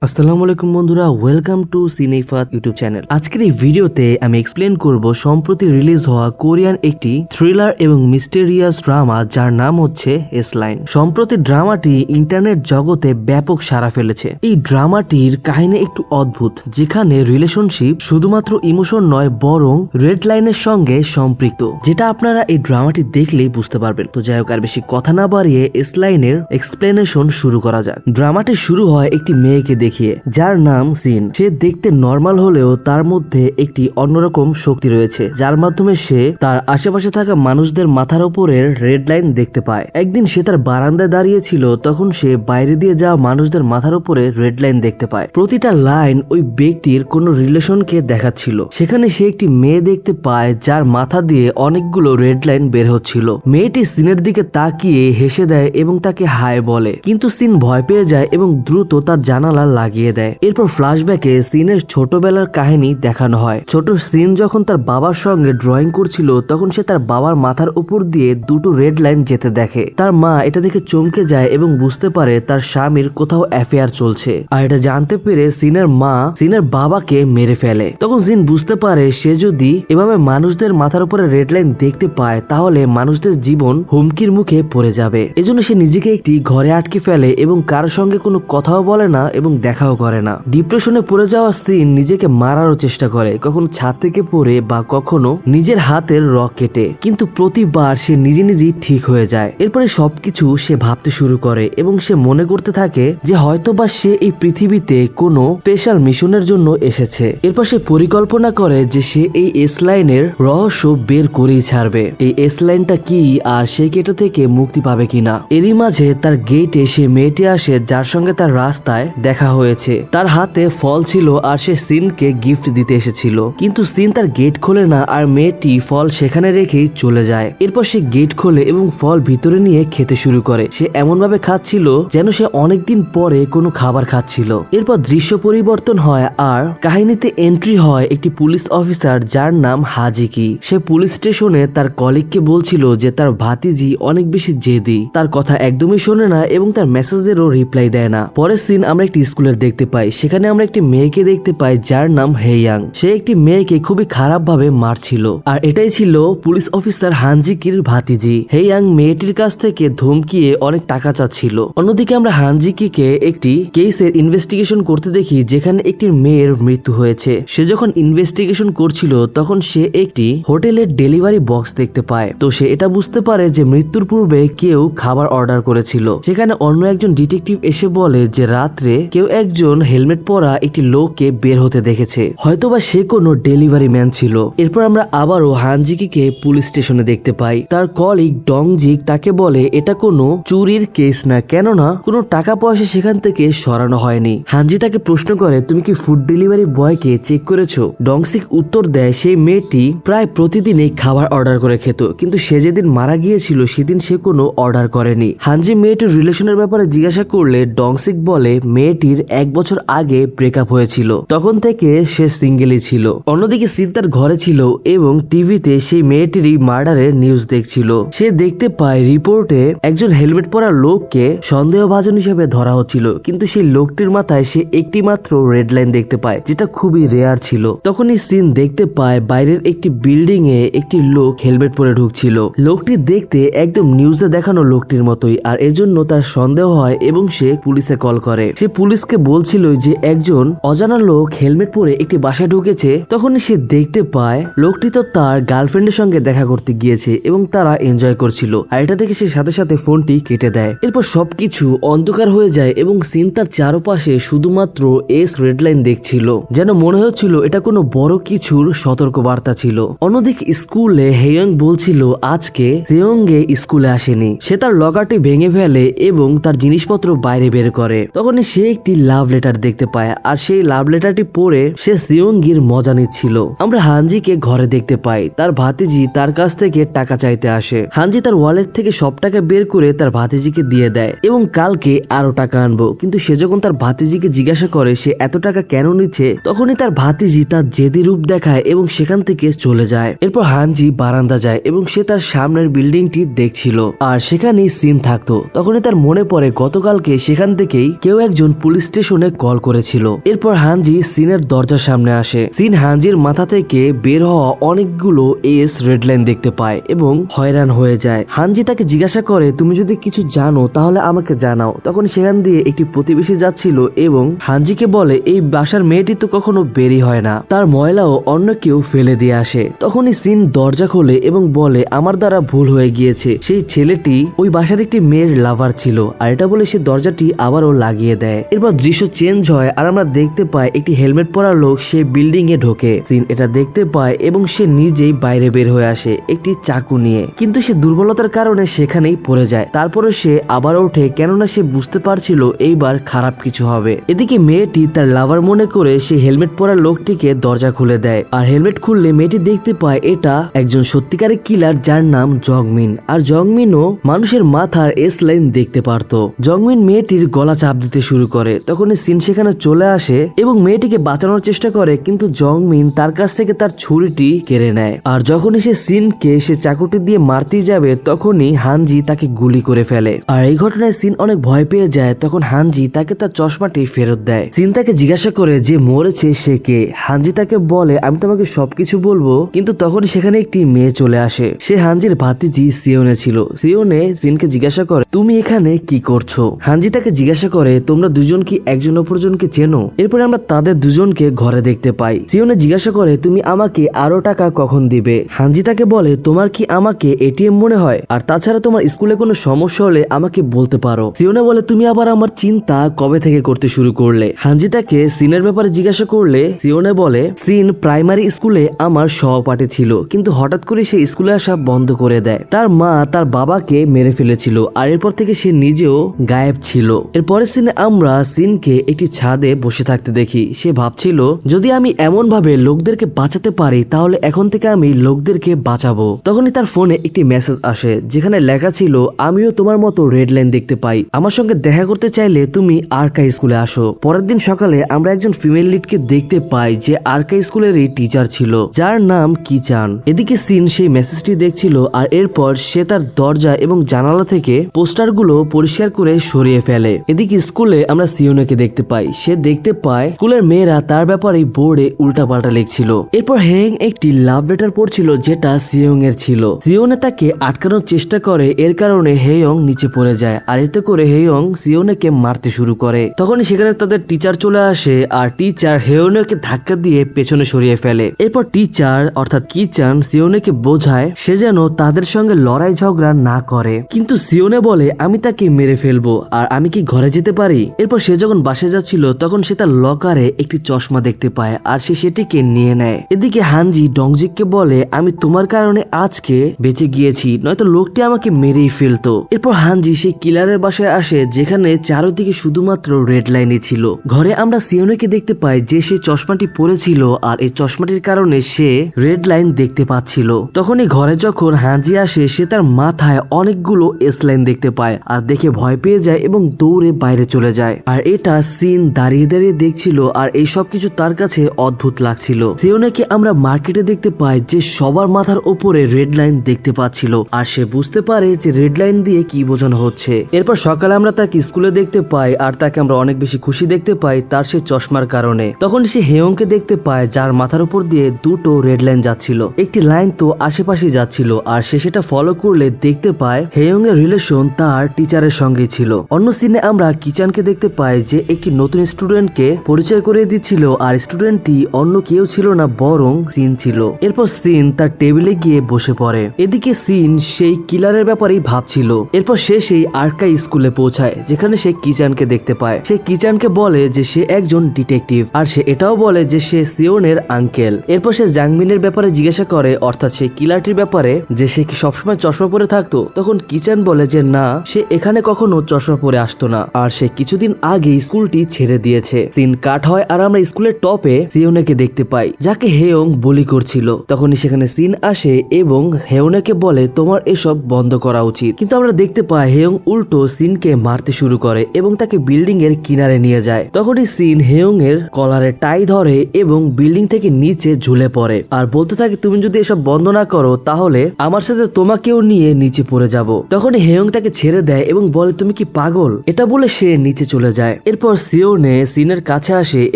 আসসালামু আলাইকুম বন্ধুরা, ওয়েলকাম টু সিনেফাত ইউটিউব চ্যানেল। আজকের এই ভিডিওতে আমি এক্সপ্লেন করব সম্প্রতি রিলিজ হওয়া কোরিয়ান একটি থ্রিলার এবং মিস্টেরিয়াস ড্রামা যার নাম হচ্ছে এসলাইন। সম্প্রতি ড্রামাটি ইন্টারনেট জগতে ব্যাপক সাড়া ফেলেছে। এই ড্রামাটির কাহিনী একটু অদ্ভুত, যেখানে রিলেশনশিপ শুধুমাত্র ইমোশন নয় বরং রেড লাইনের সঙ্গে সম্পৃক্ত, যেটা আপনারা এই ড্রামাটি দেখলেই বুঝতে পারবেন। তো যাই হোক, আর বেশি কথা না বাড়িয়ে এসলাইনের এক্সপ্লেনেশন শুরু করা যাক। ড্রামাটি শুরু হয় একটি মেয়েকে দেখিয়ে, যার নাম সিন। সে দেখতে নর্মাল হলেও তার মধ্যে একটি অন্যরকম শক্তি রয়েছে, যার মাধ্যমে সে তার আশেপাশে থাকা মানুষদের মাথার উপরের রেড লাইন দেখতে পায়। একদিন সে তার বারান্দায় দাঁড়িয়েছিল, তখন সে বাইরে দিয়ে যাওয়া মানুষদের মাথার উপরে রেড লাইন দেখতে পায়। প্রতিটা লাইন ওই ব্যক্তির কোন রিলেশনকে দেখাচ্ছিল। সেখানে সে একটি মেয়ে দেখতে পায় যার মাথা দিয়ে অনেকগুলো রেড লাইন বের হচ্ছিল। মেয়েটি সিনের দিকে তাকিয়ে হেসে দেয় এবং তাকে হাই বলে, কিন্তু সিন ভয় পেয়ে যায় এবং দ্রুত তার জানালা লাগিয়ে দেয়। এরপর ফ্ল্যাশব্যাকে সিনের ছোটবেলার কাহিনী দেখানো হয়। ছোট সিন যখন তার বাবার সঙ্গে ড্রয়িং করছিল, তখন সে তার বাবার মাথার উপর দিয়ে দুটো রেড লাইন যেতে দেখে। তার মা এটা দেখে চমকে যায় এবং বুঝতে পারে তার স্বামীর কোথাও অ্যাফেয়ার চলছে। আর এটা জানতে পেরে সিনের মা সিনের বাবাকে মেরে ফেলে। তখন সিন বুঝতে পারে সে যদি এভাবে মানুষদের মাথার উপরে রেড লাইন দেখতে পায়, তাহলে মানুষদের জীবন হুমকির মুখে পড়ে যাবে। এজন্য সে নিজেকে একটি ঘরে আটকে ফেলে এবং কারোর সঙ্গে কোনো কথাও বলে না এবং দেখাও করে না। ডিপ্রেশনে পড়ে যাওয়া সিন নিজেকে মারারও চেষ্টা করে, কখনো ছাদ থেকে পড়ে বা কখনো নিজের হাতের রক কেটে, কিন্তু প্রতিবার সে নিজে নিজেই ঠিক হয়ে যায়। এরপরে সবকিছু সে ভাবতে শুরু করে এবং সে মনে করতে থাকে যে হয়তোবা সে এই পৃথিবীতে কোনো স্পেশাল মিশনের জন্য এসেছে। এরপর সে পরিকল্পনা করে যে সে এই এস লাইনের রহস্য বের করেই ছাড়বে। এই এস লাইনটা কি আর সে এটা থেকে মুক্তি পাবে কিনা। এরই মাঝে তার গেটে সে মেয়েটি আসে যার সঙ্গে তার রাস্তায় দেখা হয়েছে। তার হাতে ফল ছিল আর সে সিনকে গিফট দিতে এসেছিল, কিন্তু সিন তার গেট খোলে না আর মেয়েটি ফল সেখানে রেখেই চলে যায়। এরপর সে গেট খোলে এবং ফল ভিতরে নিয়ে খেতে শুরু করে। সে এমন ভাবে খাচ্ছিল যেন সে অনেকদিন পরে কোনো খাবার খাচ্ছিল। এরপর দৃশ্য পরিবর্তন হয় আর কাহিনীতে এন্ট্রি হয় একটি পুলিশ অফিসার যার নাম হাজিকি। সে পুলিশ স্টেশনে তার কলিগকে বলছিল যে তার ভাতিজি অনেক বেশি জেদি, তার কথা একদমই শোনে না এবং তার মেসেজেরও রিপ্লাই দেয় না। পরের সিন আমরা একটি স্কুলের দেখতে পাই। সেখানে আমরা একটি মেয়েকে দেখতে পাই যার নাম হেইয়াং। সে একটি মেয়েকে খুবই খারাপ ভাবে মারছিল, আর এটাই ছিল পুলিশ অফিসার হানজিকির ভাতিজি। হেইয়াং মেয়েটির কাছ থেকে ধমকিয়ে অনেক টাকা চাচ্ছিল। অন্যদিকে আমরা হানজিকিকে একটি কেসের ইনভেস্টিগেশন করতে দেখি যেখানে একটি মেয়ের মৃত্যু হয়েছে। সে যখন ইনভেস্টিগেশন করছিল তখন সে একটি হোটেলের ডেলিভারি বক্স দেখতে পায়। তো সে এটা বুঝতে পারে যে মৃত্যুর পূর্বে কেউ খাবার অর্ডার করেছিল। সেখানে অন্য একজন ডিটেকটিভ এসে বলে যে রাত্রে কেউ একজন হেলমেট পরা একটি লোককে বের হতে দেখেছে, হয়তোবা সে কোনো ডেলিভারি ম্যান ছিল। এরপর আমরা আবারও হানজিকিকে পুলিশ স্টেশনে দেখতে পাই। তার কলিগ ডংজিক তাকে বলে এটা কোনো চুরির কেস না, কেননা কোনো টাকা পয়সা সেখান থেকে সরানো হয়নি। হানজি তাকে প্রশ্ন করে, তুমি কি ফুড ডেলিভারি বয়কে চেক করেছো? ডংজিক উত্তর দেয় সেই মেয়েটি প্রায় প্রতিদিনই খাবার অর্ডার করে খেত, কিন্তু সে যেদিন মারা গিয়েছিল সেদিন সে কোনো অর্ডার করেনি। হানজি মেয়েটির রিলেশনের ব্যাপারে জিজ্ঞাসা করলে ডংজিক বলে মেয়েটির 1 বছর আগে ব্রেকআপ হয়েছিল, তখন থেকে সে সিঙ্গেলই ছিল। অন্যদিকে সিন তার ঘরে ছিল এবং টিভিতে সেই মেয়েটিরই মার্ডারের নিউজ দেখছিল। সে দেখতে পায় রিপোর্টে একজন হেলমেট পরা লোককে সন্দেহভাজন হিসেবে ধরা হচ্ছিল, কিন্তু সেই লোকটির মাথায় সে একটি মাত্র রেড লাইন দেখতে পায়, যেটা খুবই রেয়ার ছিল। তখনই সিন দেখতে পায় বাইরের একটি বিল্ডিং এ একটি লোক হেলমেট পরে ঢুকছিল। লোকটি দেখতে একদম নিউজে দেখানো লোকটির মতোই, আর এজন্য তার সন্দেহ হয় এবং সে পুলিশে কল করে। সে পুলিশকে বলছিল যে একজন অজানা লোক হেলমেট পরে একটি বাসায় ঢুকেছে। তখনই সে দেখতে পায় লোকটি তো তার গার্লফ্রেন্ডের সঙ্গে দেখা করতে গিয়েছে এবং তারা এনজয় করছিল, আর এটা দেখে সে সাথে সাথে ফোনটি কেটে দেয়। এরপর সবকিছু অন্ধকার হয়ে যায় এবং সিন তার চারপাশে শুধুমাত্র এস রেড লাইন দেখছিল, যেন মনে হচ্ছিল এটা কোনো বড় কিছুর সতর্ক বার্তা ছিল। অন্যদিকে স্কুলে হেয়ং বলছিল আজকে সেয়ংগে স্কুলে আসেনি। সে তার লকারটি ভেঙে ফেলে এবং তার জিনিসপত্র বাইরে বের করে। তখন সে একটি লাভ লেটার দেখতে পায়, আর সেই লাভ লেটারটি পড়ে সে সিয়ংগির মজা নিচ্ছিল। আমরা হানজিকে ঘরে দেখতে পাই। তার ভাতিজি তার কাছ থেকে টাকা চাইতে আসে। হানজি তার ওয়ালেট থেকে সব টাকা বের করে তার ভাতিজিকে দিয়ে দেয় এবং কালকে আরো টাকা আনবো। কিন্তু সে যখন তার ভাতিজিকে জিজ্ঞাসা করে সে এত টাকা কেন নিচ্ছে, তখনই তার ভাতিজি তার জেদি রূপ দেখায় এবং সেখান থেকে চলে যায়। এরপর হানজি বারান্দা যায় এবং সে তার সামনের বিল্ডিংটি দেখছিল, আর সেখানেই সিন থাকতো। তখনই তার মনে পড়ে গতকালকে সেখান থেকেই কেউ একজন পুলিশ স্টেশনে কল করেছিল। এরপর হানজি সিনের দরজার সামনে আসে। সিন হানজির মাথা থেকে বের হওয়া অনেকগুলো এস রেড লাইন দেখতে পায় এবং হয়রান হয়ে যায়। হানজি তাকে জিজ্ঞাসা করে, তুমি যদি কিছু জানো তাহলে আমাকে জানাও। তখন সেখান দিয়ে একটি প্রতিবেশী যাচ্ছিল এবং হানজিকে বলে, এই বাসার মেয়েটি তো কখনো বেরি হয় না, তার ময়লাও অন্য কেউ ফেলে দিয়ে আসে। তখনই সিন দরজা খোলে এবং বলে, আমার দ্বারা ভুল হয়ে গিয়েছে, সেই ছেলেটি ওই বাসার একটি মেয়ের লাভার ছিল। আর এটা বলে সে দরজাটি আবারও লাগিয়ে দেয়। এরপর দৃশ্য চেঞ্জ হয় আর আমরা দেখতে পাই একটি হেলমেট পরা লোক সে বিল্ডিং এ ঢোকে। সিন এটা দেখতে পায় এবং সে নিজেই বাইরে বের হয়ে আসে একটি চাকু নিয়ে, কিন্তু সে দুর্বলতার কারণে সেখানেই পড়ে যায়। তারপরে সে আবার ওঠে, কেননা সে বুঝতে পারছিল এইবার খারাপ কিছু হবে। এদিকে মেয়েটি তার লাভার মনে করে সে হেলমেট পরা লোকটিকে দরজা খুলে দেয়। আর হেলমেট খুললে মেয়েটি দেখতে পায় এটা একজন সত্যিকারের কিলার যার নাম জংমিন। আর জংমিনও মানুষের মাথার এস লাইন দেখতে পারত। জংমিন মেয়েটির গলা চাপ দিতে শুরু করে। তখন সিন সেখানে চলে আসে এবং মেয়েটিকে বাঁচানোর চেষ্টা করে, কিন্তু জংমিন তার কাছ থেকে তার ছুরিটি কেড়ে নেয়। আর যখনই সে সিনকে সে চাকুটি দিয়ে মারতেই যাবে তখনই হানজি তাকে গুলি করে ফেলে। আর এই ঘটনায় সিন অনেক ভয় পেয়ে যায়। তখন হানজি তাকে তার চশমাটি ফেরত দেয়। সিন তাকে জিজ্ঞাসা করে যে মরেছে সে কে। হানজি তাকে বলে, আমি তোমাকে সবকিছু বলবো। কিন্তু তখন সেখানে একটি মেয়ে চলে আসে। সে হানজির ভাতিজি সিওনে ছিল। সিওনে সিনকে জিজ্ঞাসা করে, তুমি এখানে কি করছো? হানজি তাকে জিজ্ঞাসা করে, তোমরা দুজন কি একজন অপরজনকে চেনো? এরপরে আমরা তাদের দুজনকে ঘরে দেখতে পাই। সিওনে জিজ্ঞাসা করে, তুমি আমাকে আরো টাকা কখন দিবে? হানজি তাকে বলে, তোমার কি আমাকে এটিএম মনে হয়? আর তাছাড়া তোমার স্কুলে কোনো সমস্যা হলে আমাকে বলতে পারো। সিওনে বলে, তুমি আবার আমার চিন্তা কবে থেকে করতে শুরু করলে? হানজি তাকে সিনের ব্যাপারে জিজ্ঞাসা করলে সিওনে বলে, সিন প্রাইমারি স্কুলে আমার সহপাঠী ছিল, কিন্তু হঠাৎ করে সে স্কুলে আসা বন্ধ করে দেয়। তার মা তার বাবাকে মেরে ফেলেছিল আর এরপর থেকে সে নিজেও গায়েব ছিল। এরপরে সিনে আমরা সিনকে একটি ছাদে বসে থাকতে দেখি। সে ভাবছিল, যদি আমি এমন ভাবে লোকদেরকে বাঁচাতে পারি তাহলে এখন থেকে আমি লোকদেরকে বাঁচাবো। তখনই তার ফোনে একটি মেসেজ আসে যেখানে লেখা ছিল, আমিও তোমার মতো রেড লাইন দেখতে পাই, আমার সঙ্গে দেখা করতে চাইলে তুমি আরকা স্কুলে আসো। পরের দিন সকালে আমরা একজন ফিমেল লিডকে দেখতে পাই যে আরকা স্কুলেরই টিচার ছিল, যার নাম কিচান। এদিকে সিন সেই মেসেজটি দেখছিল আর এরপর সে তার দরজা এবং জানালা থেকে পোস্টারগুলো পরিষ্কার করে সরিয়ে ফেলে। এদিকে স্কুলে আমরা সিওনেকে দেখতে পাই। সে দেখতে পায় স্কুলের মেয়েরা তার ব্যাপারে বোর্ডে উল্টাপাল্টা লিখছিল। এরপর হেং একটি লাভ লেটার পড়ছিল যেটা সিয়ং এর ছিল। সিওনে তাকে আটকানোর চেষ্টা করে, এর কারণে হেয়ং নিচে পড়ে যায় আর এতে করে হেয়ং সিওনেকে মারতে শুরু করে। তখনই সেখানে তাদের টিচার চলে আসে আর টিচার হেয়ংকে ধাক্কা দিয়ে পেছনে সরিয়ে ফেলে। এরপর টিচার অর্থাৎ কিচান সিওনেকে বোঝায় সে যেন তাদের সঙ্গে লড়াই ঝগড়া না করে, কিন্তু সিওনে বলে, আমি তাকে মেরে ফেলবো আর আমি কি ঘরে যেতে পারি? এরপর সে যখন বাসে যাচ্ছিল তখন সে তার লকারে একটি চশমা দেখতে পায় আর সে সেটিকে নিয়ে নেয়। এদিকে হানজি ডংজিককে বলে, আমি তোমার কারণে আজকে বেঁচে গিয়েছি, নয়তো লোকটি আমাকে মেরেই ফেলতো। এরপর হানজি সেই কিলারের বাসায় আসে যেখানে চারদিকে শুধুমাত্র রেড লাইনই ছিল। ঘরে আমরা সিওনেকে দেখতে পাই যে সে চশমাটি পরেছিল আর এই চশমাটির কারণে সে রেড লাইন দেখতে পাচ্ছিল। তখনই ঘরে যখন হানজি আসে সে তার মাথায় অনেকগুলো এস লাইন দেখতে পায় আর দেখে ভয় পেয়ে যায় এবং দৌড়ে বাইরে চলে যায়। আর এটা সিন দাঁড়িয়ে দাঁড়িয়ে দেখছিল আর এই সব কিছু তার কাছে অদ্ভুত লাগছিল। সিওনেকে আমরা মার্কেটে দেখতে পাই যে সবার মাথার উপরে রেড লাইন দেখতে পাচ্ছিল আর সে বুঝতে পারে যে রেড লাইন দিয়ে কি বোঝানো হচ্ছে। এরপর সকালে আমরা তাকে স্কুলে দেখতে পাই আর তাকে আমরা অনেক বেশি খুশি দেখতে পাই তার সে চশমার কারণে। তখন সে হেয়ংকে দেখতে পায় যার মাথার উপর দিয়ে দুটো রেড লাইন যাচ্ছিল। একটি লাইন তো আশেপাশে যাচ্ছিল আর সে সেটা ফলো করলে দেখতে পায় হেয়ং এর রিলেশন তার টিচারের সঙ্গে ছিল। অন্য সিনে আমরা কিচানকে দেখতে পাই যে একটি নতুন স্টুডেন্টকে পরিচয় করে দিচ্ছিল আর স্টুডেন্টটি অন্য কেউ ছিল না বরং সিন ছিল। এরপর সিন তার টেবিলে গিয়ে বসে পড়ে। এদিকে সিন সেই কিলারের ব্যাপারেই ভাবছিল। এরপর সে সেই আরকা স্কুলে পৌঁছায় যেখানে সে কিচানকে দেখতে পায়। সে কিচানকে বলে যে সে একজন ডিটেকটিভ আর সে এটাও বলে যে সে সিওনের আঙ্কেল। এরপর সে জাংমিনের ব্যাপারে জিজ্ঞাসা করে অর্থাৎ সেই কিলারটির ব্যাপারে যে সে কি সবসময় চশমা পরে থাকতো। তখন কিচান বলে যে না, সে এখানে কখনো চশমা পরে আসতো না আর সে কিছুদিন আগে স্কুলটি ছেড়ে দিয়েছে। সিন কাট হয় আর আমরা স্কুলের টপে সিওনেকে দেখতে পাই যাকে হেয়ং বুলি করছিল। তখনই সেখানে সিন আসে এবং হেয়ংকে বলে তোমার এসব বন্ধ করা উচিত, কিন্তু আমরা দেখতে পাই হেয়ং উল্টো সিনকে মারতে শুরু করে এবং তাকে বিল্ডিং এর কিনারে নিয়ে যায়। তখনই সিন হেয়ং এর কলারে টাই ধরে এবং বিল্ডিং থেকে নিচে ঝুলে পড়ে আর বলতে থাকে তুমি যদি এসব বন্ধ না করো তাহলে আমার সাথে তোমাকেও নিয়ে নিচে পড়ে যাব। তখনই হেয়ং তাকে ছেড়ে দেয় এবং বলে তুমি কি পাগল? এটা বলে সে নিচে চলে যায়। যায়। এরপর সিওনে সিনের কাছে আসে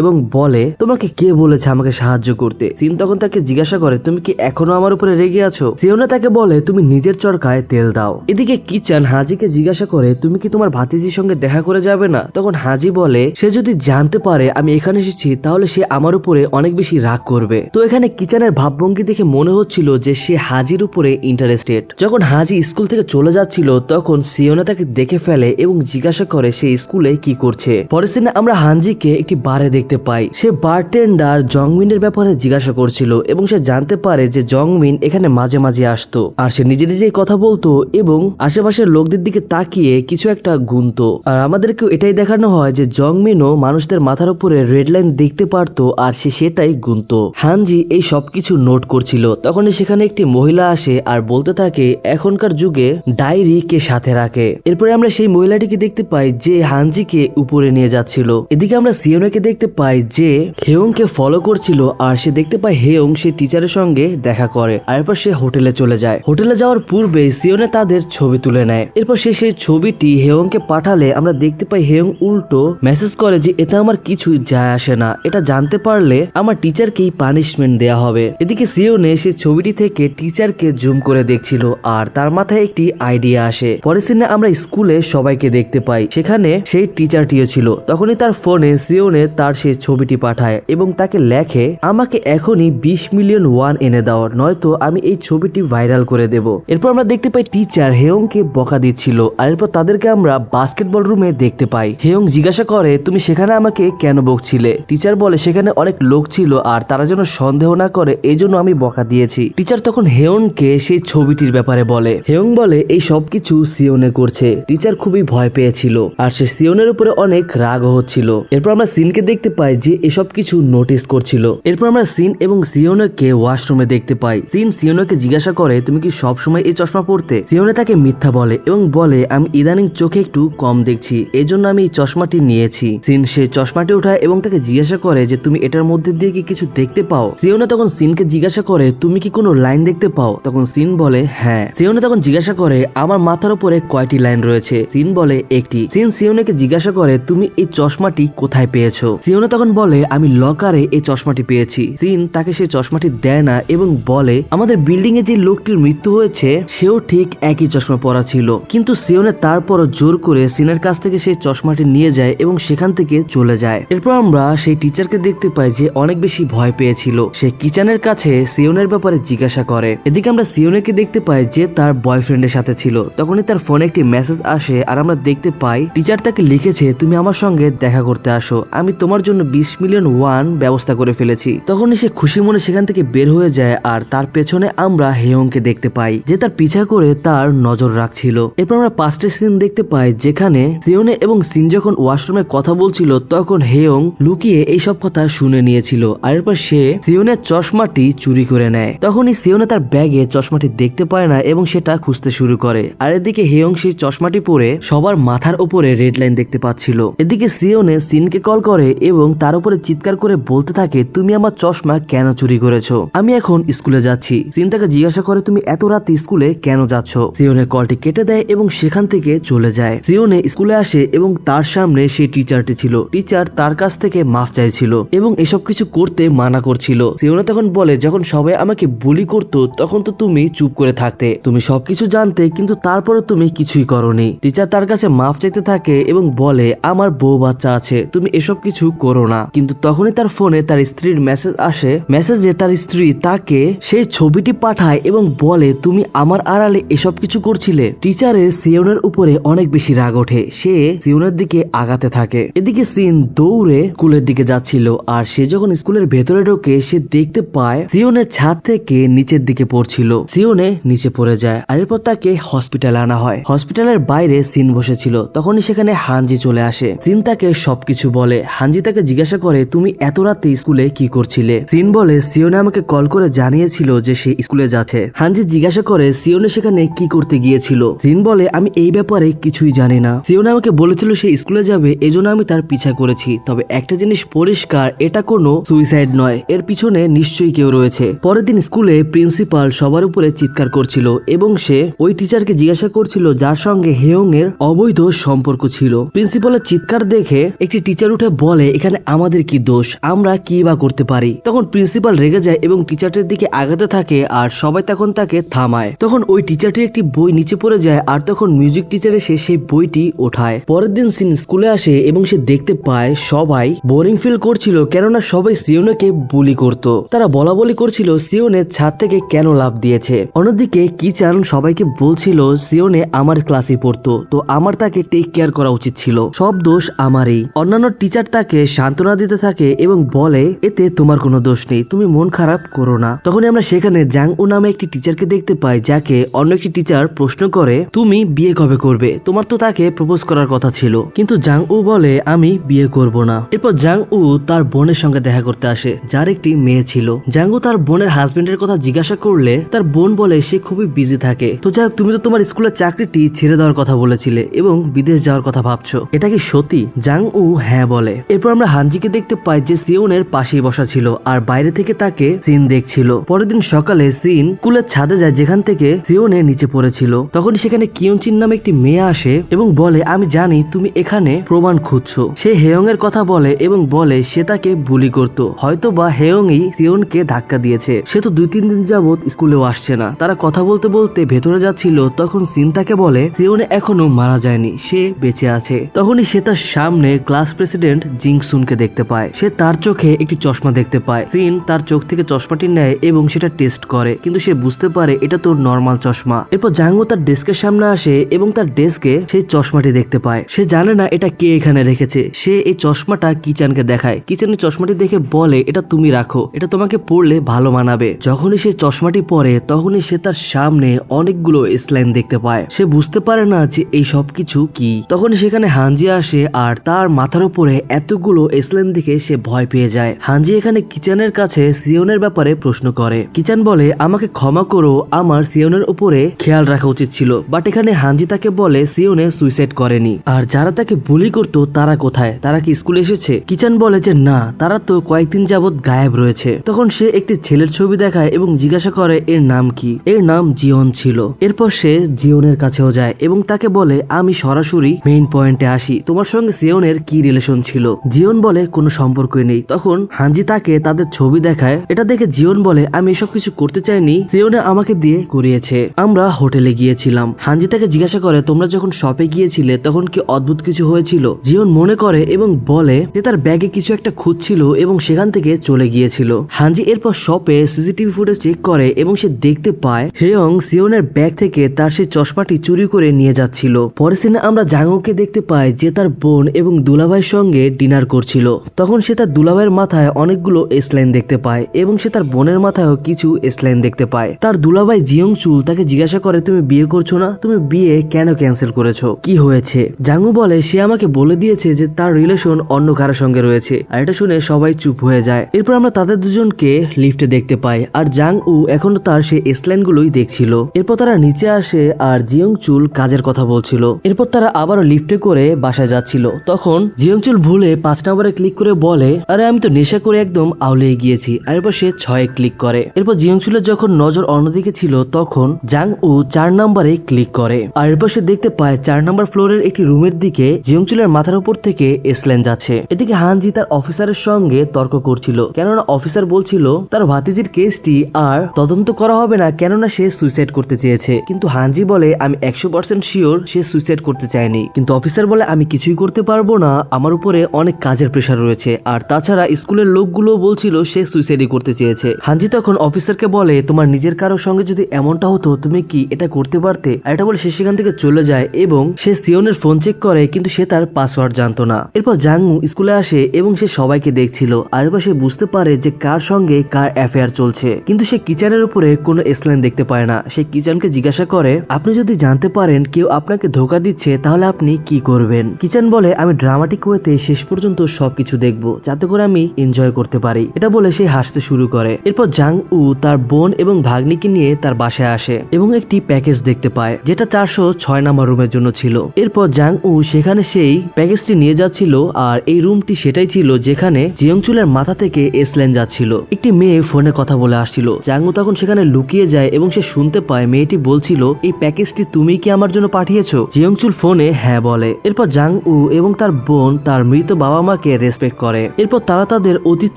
এবং বলে, তোমাকে কে বলেছে আমাকে সাহায্য করতে? সিন তখন তাকে জিজ্ঞাসা করে, তুমি কি এখনো আমার উপরে রেগে আছো? সিওনে তাকে বলে, তুমি নিজের চরকায় তেল দাও। এদিকে কিচান হাজিকে জিজ্ঞাসা করে, তুমি কি তোমার ভাতিজির সঙ্গে দেখা করে যাবে না? তখন হাজি বলে, সে যদি জানতে পারে আমি এখানে এসেছি তাহলে সে আমার উপরে অনেক বেশি রাগ করবে। তো এখানে কিচানের ভাবভঙ্গি দেখে মনে হচ্ছিল যে সে হাজির উপরে ইন্টারেস্টেড। যখন হাজি স্কুল থেকে চলে যাচ্ছিল তখন সিওনা তাকে দেখে ফেলে এবং জিজ্ঞাসা করে সে স্কুলে কি করছে। পরের সিনে আমরা হানজিকে একটি বারে দেখতে পাই। সে বারটেন্ডার জংমিনের ব্যাপারে জিজ্ঞাসা করছিল এবং সে জানতে পারে যে জংমিন এখানে মাঝে মাঝে আসতো আর সে নিজে নিজেই কথা বলতো এবং আশেপাশের লোকদের দিকে তাকিয়ে কিছু একটা গুনতো। আর আমাদেরকেও এটাই দেখানো হয় যে জংমিনও মানুষদের মাথার উপরে রেড লাইন দেখতে পারতো আর সে সেটাই গুনতো। হানজি এই সবকিছু নোট করছিল। তখনই সেখানে একটি মহিলা আসে আর বলতে থাকে এখনকার যুগে ডায়েরি কে সাথে রাখে। এরপরে আমরা সেই মহিলাটিকে দেখতে পাই যে হানজিকে উপরে নিয়ে যাচ্ছিল। এদিকে আমরা সিওনাকে দেখতে পাই যে হেয়ংকে ফলো করছিল আর সে দেখতে পায় হেয়ং সে টিচারের সঙ্গে দেখা করে আর এরপর সে হোটেলে চলে যায়। হোটেলে যাওয়ার পূর্বে সিওনে তাদের ছবি তুলে নেয়। এরপর সে সেই ছবিটি হেয়ংকে পাঠালে আমরা দেখতে পাই হেয়ং উল্টো মেসেজ করে যে এতে আমার কিছুই যায় আসে না, এটা জানতে পারলে আমার টিচারকেই পানিশমেন্ট দেয়া হবে। এদিকে সিওনে সেই ছবিটি থেকে টিচারকে জুম করে দেখছিল আর তার মাথায় একটি আইডিয়া আসে। পরের সিনে আমরা স্কুলে সবাইকে দেখতে পাই, সেখানে সেই টিচারটিও ছিল। তখনই তার ফোনে সিওনে তার সেই ছবিটি পাঠায় এবং তাকে লেখে আমাকে এখনই 20 মিলিয়ন ওয়ান এনে দাও, নয়তো আমি এই ছবিটি ভাইরাল করে দেব। এরপর আমরা দেখতে পাই টিচার হেয়ংকে বকা দিচ্ছিল আর এরপর তাদেরকে আমরা বাস্কেটবল রুমে দেখতে পাই। হেয়ং জিজ্ঞাসা করে তুমি সেখানে আমাকে কেন বকছিলে? টিচার বলে সেখানে অনেক লোক ছিল আর তারা যেন সন্দেহ না করে এই জন্য আমি বকা দিয়েছি। টিচার তখন হেয়ংকে সেই ছবিটির ব্যাপারে বলে। হেয়ং বলে এই সবকিছু সিওনে করছে। টিচার খুবই ভয় পেয়েছিল আর সে সিওনের উপরে অনেক রাগও হচ্ছিল। এরপর আমরা সিনকে দেখতে পাই যে এসব কিছু নোটিস করছিল। এরপর আমরা সিন এবং সিওনাকে ওয়াশরুমে দেখতে পাই। সিন সিওনাকে জিজ্ঞাসা করে তুমি কি সবসময় এই চশমা পরতে? সিওনা তাকে মিথ্যা বলে এবং বলে আমি ইদানিং চোখে একটু কম দেখছি, এই জন্য আমি এই চশমাটি নিয়েছি। সিন সে চশমাটি উঠায় এবং তাকে জিজ্ঞাসা করে যে তুমি এটার মধ্যে দিয়ে কি কিছু দেখতে পাও? সিওনা তখন সিনকে জিজ্ঞাসা করে তুমি কি কোনো লাইন দেখতে পাও? তখন সিন বলে হ্যাঁ। সিওনা তখন জিজ্ঞাসা করে আমার মাথার উপরে কয়টি লাইন রয়েছে? সিন বলে একটি। সিন সিওনাকে জিজ্ঞাসা করে তুমি এই চশমাটি কোথায় পেয়েছো? সিওনা তখন বলে আমি লকারে এই চশমাটি পেয়েছি। সিন তাকে সেই চশমাটি দেয় না এবং বলে আমাদের বিল্ডিং এ যে লোকটির মৃত্যু হয়েছে সেও ঠিক একই চশমা পরা ছিল। কিন্তু সিওনে তারপরও জোর করে সিনের কাছ থেকে সেই চশমাটি নিয়ে যায় এবং সেখান থেকে চলে যায়। এরপর আমরা সেই টিচারকে দেখতে পাই যে অনেক বেশি ভয় পেয়েছিল। সে কিচানের কাছে সিওনের ব্যাপারে জিজ্ঞাসা করে। এদিকে আমরা সিওনেকে দেখতে পাই যে তার বয়ফ্রেন্ডের সাথে ছিল। তখনই তার ফোনে একটি মেসেজ আসে আর আমরা দেখতে পাই টিচার তাকে লিখেছে তুমি আমার সঙ্গে দেখা করতে আসো, আমি তোমার জন্য 20 মিলিয়ন ওয়ান ব্যবস্থা করে ফেলেছি। তখনই সে খুশি মনে সেখান থেকে বের হয়ে যায় আর তার পেছনে আমরা হেয়ংকে দেখতে পাই যে তার পিছা করে তার নজর রাখছিল। এরপর আমরা পাঁচটা সিন দেখতে পাই যেখানে সিওনে এবং সিন যখন ওয়াশরুমে কথা বলছিল তখন হেয়ং লুকিয়ে এইসব কথা শুনে নিয়েছিল আর এরপর সে সিওনের চশমাটি চুরি করে নেয়। তখনই সিওনে তার ব্যাগে চশমাটি দেখতে পায় না এবং সেটা খুঁজতে শুরু করে। আর এদিকে হেয়ং সেই চশমাটি পরে সবার মাথার উপরে রেড লাইন দেখতে পাচ্ছিল। এদিকে সিওনে সিনকে কল করে এবং তার উপরে চিৎকার করে বলতে থাকে তুমি আমার চশমা কেন চুরি করেছো? আমি এখন স্কুলে যাচ্ছি। সিন তাকে জিজ্ঞাসা করে তুমি এত রাতে স্কুলে কেন যাচ্ছ? সিওনে কলটি কেটে দেয় এবং সেখান থেকে চলে যায়। সিওনে স্কুলে আসে এবং তার সামনে সেই টিচারটি ছিল। টিচার তার কাছ থেকে মাফ চাইছিল এবং এসব কিছু করতে মানা করছিল। সিওনে তখন বলে যখন সবাই আমাকে বুলি করতো তখন তো তুমি চুপ করে থাকতে, তুমি সবকিছু জানতে কিন্তু তারপরে তুমি কিছুই করোনি। টিচার তার কাছে মাফ চাইতে থাকে এবং বলে আমার বউ বাচ্চা আছে, তুমি এসব কিছু করো না। কিন্তু তখনই তার ফোনে তার স্ত্রীর মেসেজ আসে। মেসেজে তার স্ত্রী তাকে সেই ছবিটি পাঠায় এবং বলে তুমি আমার আড়ালে এসব কিছু করছিলে। টিচারের সিওনের উপরে অনেক বেশি রাগ ওঠে, সে সিওনের দিকে আগাতে থাকে। এদিকে সিন দৌড়ে স্কুলের দিকে যাচ্ছিল আর সে যখন স্কুলের ভেতরে ঢোকে সে দেখতে পায় সিওনের ছাদ থেকে নিচের দিকে পড়ছিল। সিওনে নিচে পড়ে যায় আর এরপর তাকে হসপিটালে আনা হয়। হসপিটালের বাইরে সিন বসেছিল। তখনই সেখানে হানজি চলে আসে। সিন তাকে সবকিছু বলে। হানজি তাকে জিজ্ঞাসা করে তুমি এত রাতে স্কুলে কি করছিলে? সিন বলে সিওনে আমাকে কল করে জানিয়েছিল যে সে স্কুলে যাচ্ছে। হানজি জিজ্ঞাসা করে সিওনে সেখানে কি করতে গিয়েছিল? সিন বলে আমি এই ব্যাপারে কিছুই জানি না। সিওনে আমাকে বলেছিল সে স্কুলে যাবে, এজন্য আমি তার পিছা করেছি। তবে একটা জিনিস পরিষ্কার, এটা কোনো সুইসাইড নয়, এর পিছনে নিশ্চয়ই কেউ রয়েছে। পরের দিন স্কুলে প্রিন্সিপাল সবার উপরে চিৎকার করছিল এবং সে ওই টিচারকে জিজ্ঞাসা করছিল যার সঙ্গে হেয়ং এর অবৈধ সম্পর্ক ছিল। প্রিন্সিপালের চিৎকার দেখে একটি টিচার উঠে বলে এখানে আমাদের কি দোষ, আমরা কি বা করতে পারি। তখন প্রিন্সিপাল রেগে যায় এবং টিচারটির দিকে আগাতে থাকে আর সবাই তখন তাকে থামায়। তখন ওই টিচারটির একটি বই নিচে পড়ে যায় আর তখন মিউজিক টিচার এসে সেই বইটি ওঠায়। পরের দিন সিন স্কুলে আসে এবং সে দেখতে পায় সবাই বোরিং ফিল করছিল, কেননা সবাই সিওনেকে বুলি করত। তারা বলা বলি করছিল সিওনে ছাদ থেকে কেন লাফ দিয়েছে। অন্যদিকে কিচান সবাইকে বলছিল সিওনে আমার ক্লাসে পড়তো, তো আমার তাকে টেক কেয়ার করা উচিত ছিল, সব দোষ আমারই। অন্যান্য টিচার তাকে সান্ত্বনা দিতে থাকে এবং বলে এতে তোমার কোনো দোষ নেই, তুমি মন খারাপ করো না। তখনই আমরা সেখানে জাং উ নামে একটি টিচারকে দেখতে পাই, যাকে অন্য একটি টিচার প্রশ্ন করে তুমি বিয়ে কবে করবে, তোমার তো তাকে প্রপোজ করার কথা ছিল। কিন্তু জাং উ বলে আমি বিয়ে করব না। এরপর জাং উ তার বোনের সঙ্গে দেখা করতে আসে, যার একটি মেয়ে ছিল। জাং উ তার বোনের হাজবেন্ডের কথা জিজ্ঞাসা করলে তার বোন বলে সে খুবই বিজি থাকে। তো যাই হোক, তুমি তো তোমার স্কুলের চাকরিটি ছেড়ে দেওয়ার কথা বলেছিলে এবং বিদেশ যাওয়ার কথা ভাবছো, এটা কি সত্যি? জাং উ হ্যাঁ বলে। এরপর আমরা হানজিকে দেখতে পাই যে সিওনের পাশেই বসা ছিল আর বাইরে থেকে তাকে সিন দেখছিল। পরের দিন সকালে সিন স্কুলের ছাদে যায় যেখান থেকে সিওনে নিচে পড়েছিল। তখন সেখানে কিয়নচিন নামে একটি মেয়ে আসে এবং বলে আমি জানি তুমি এখানে প্রমাণ খুঁজছো। সে হেয়ং এর কথা বলে এবং বলে সে তাকে বুলি করত, হয়তো বা হেয়ংই সিওনকে ধাক্কা দিয়েছে। সে তো 2-3 দিন যাবত স্কুলেও আসছে না। তারা কথা বলতে বলতে ভেতরে যাচ্ছিল, তখন সিন তাকে বলে সিওনে এখনো মারা যায়নি, সে বেঁচে আছে। তখনই সে তার সামনে ক্লাস প্রেসিডেন্ট জিং সুনকে দেখতে পায়। সে তার চোখে একটি চশমা দেখতে পায়। সিন তার চোখ থেকে চশমাটি নেয় এবং সেটা টেস্ট করে, কিন্তু সে বুঝতে পারে এটা তো নর্মাল চশমা। এরপর জাংও তার ডেস্কের সামনে আসে এবং তার ডেস্কে সেই চশমাটি দেখতে পায়। সে জানে না এটা কে এখানে রেখেছে। সে এই চশমাটা কিচানকে দেখায়। কিচানের চশমাটি দেখে বলে এটা তুমি রাখো, এটা তোমাকে পড়লে ভালো মানাবে। যখনই সে চশমাটি পরে তখনই সে তার সামনে অনেকগুলো স্লাইম দেখতে পায়। সে বুঝতে পারে না যে এই সব কিছু কি। তখন সেখানে হানজি আসে আর তার মাথার উপরে এতগুলো স্লাইম দেখে সে ভয় পেয়ে যায়। হানজি এখানে কিচানের কাছে সিওনের ব্যাপারে প্রশ্ন করে। কিচান বলে আমাকে ক্ষমা করো, আমার সিওনের উপরে খেয়াল রাখা উচিত ছিল। বাট এখানে হানজি তাকে বলে সিওনে সুইসাইড করেনি। আর যারা তাকে বুলি করতো তারা কোথায়, তারা কি স্কুলে এসেছে? কিচান বলে যে না, তারা তো কয়েকদিন যাবত গায়েব রয়েছে। তখন সে একটি ছেলের ছবি দেখায় এবং জিজ্ঞাসা করে এর নাম কি। এর নাম জিওন ছিল। এরপর সে জিওনের কাছেও যায় এবং তাকে বলে আমি সরাসরি মেইন পয়েন্টে আসি, তোমার সঙ্গে সিওনের কি রিলেশন ছিল? জিওন বলে কোনো সম্পর্কই নেই। তখন হানজি তাকে তাদের ছবি দেখায়। এটা দেখে জিওন বলে আমি এসব কিছু করতে চাইনি, সিওনে আমাকে দিয়ে করিয়েছে। আমরা হোটেলে গিয়েছিলাম। হানজি তাকে জিজ্ঞাসা করে তোমরা যখন শপে গিয়েছিলে তখন কি অদ্ভুত কিছু হয়েছিল? জিওন মনে করে এবং বলে যে তার ব্যাগে কিছু একটা খুঁজছিল এবং সেখান থেকে চলে গিয়েছিল। হানজি এরপর শপে সিসিটিভি ফুটেজ চেক করে এবং সে দেখতে পায় হেয়ং সিওনের ব্যাগ থেকে তার সেই চশমাটি চুরি করে নিয়ে যাচ্ছিল। পরে সিনে আমরা জাংওকে দেখতে পাই যে তার বোন এবং দুলাভাইয়ের সঙ্গে ডিনার করছিল। তখন সে তার দুলাভাইয়ের মাথায় অনেকগুলো স্লাইন দেখতে পায় এবং সে তার বোনের মাথায়ও কিছু স্লাইন দেখতে পায়। তার দুলাভাই জিয়ং চুল তাকে জিজ্ঞাসা করে তুমি বিয়ে করছো না, তুমি বিয়ে কেন ক্যান্সেল করেছো, কি হয়েছে? জাংও বলে সে আমাকে বলে দিয়েছে যে তার রিলেশন অন্য কারোর সঙ্গে রয়েছে। আর এটা শুনে সবাই চুপ হয়ে যায়। এরপর আমরা তাদের দুজনকে লিফটে দেখতে পাই আর জাং উ এখনো তার সেই স্লাইন গুলোই দেখছিল। এরপর তারা নিচে আসে আর জিয়ং চুল কাজের কথা বলছিল। এরপর তারা আবারও লিফটে করে বাসায় যাচ্ছিল। তখন জিয়ং চুল ভুলে 5 নম্বরে ক্লিক করে বলে আরে আমি তো নেশা করে একদম আউলিয়ে গিয়েছি। আর এরপর সে 6 ক্লিক করে। এরপর জিয়ং চুলের যখন নজর অন্যদিকে ছিল তখন জাং উ 4 নম্বরে ক্লিক করে। আর এরপর সে দেখতে পায় 4 নম্বর ফ্লোরের একটি রুমের দিকে জিয়ং চুলের মাথার উপর থেকে স্লাইন যাচ্ছে। এদিকে হানজি তার অফিসারের সঙ্গে তর্ক করছিল, কেননা অফিসার বলছিল তার ভাতিজির কেসটি আর তদন্ত করা হবে না, কেননা সে সুইসাইড করতে চেয়েছে। কিন্তু হানজি বলে আমি 100% শিওর সে সুইসাইড করতে চায়নি। কিন্তু অফিসার বলে আমি কিছুই করতে পারবো না, আমার উপরে অনেক কাজের প্রেশার রয়েছে। আর তাছাড়া স্কুলের লোকগুলো বলছিল সে সুইসাইডই করতে চেয়েছে। হানজি তখন অফিসারকে বলে তোমার নিজের কারোর সঙ্গে যদি এমনটা হতো তুমি কি এটা করতে পারতে? আর এটা বলে সে সেখান থেকে চলে যায় এবং সে সিওনের ফোন চেক করে, কিন্তু সে তার পাসওয়ার্ড জানতো না। এরপর জাংউ স্কুলে আসে এবং সে সবাইকে দেখছিল। আর এবার সে বুঝতে পারে যে কার সঙ্গে কার অ্যাফেয়ার চলছে, কিন্তু সে কিচানের উপরে কোনো স্লাইন দেখতে পায় না। সে কিচানকে জিজ্ঞাসা করে আপনি যদি জানতে পারেন কেউ আপনাকে ধোকা দিচ্ছে তাহলে আপনি কি করবেন? কিচান বলে আমি ড্রামাটিক ওয়েতে শেষ পর্যন্ত সবকিছু দেখবো যাতে করে আমি এনজয় করতে পারি। এটা বলে সে হাসতে শুরু করে। এরপর জাং উ তার বোন এবং ভাগ্নিকে নিয়ে তার বাসায় আসে এবং একটি প্যাকেজ দেখতে পায় যেটা 406 নম্বর রুমের জন্য ছিল। এরপর জাং উ সেখানে সেই প্যাকেজটি নিয়ে যাচ্ছিল আর এই রুমটি সেটাই ছিল যেখানে জিয়ং চুলের মাথা থেকে স্লাইন যাচ্ছিল। একটি মেয়ে ফোনে কথা বলে আসছিল। জাং উ তখন সেখানে লুকিয়ে যায় এবং সে শুনতে পায় মেয়েটি বলছিল এই প্যাকেজটি তুমি কি আমার জন্য পাঠিয়েছো? জিয়ং চুল ফোনে হ্যাঁ বলে। এরপর জাং উ এবং তার বোন তার মৃত বাবা মাকে রেসপেক্ট করে। এরপর তারা তাদের অতীত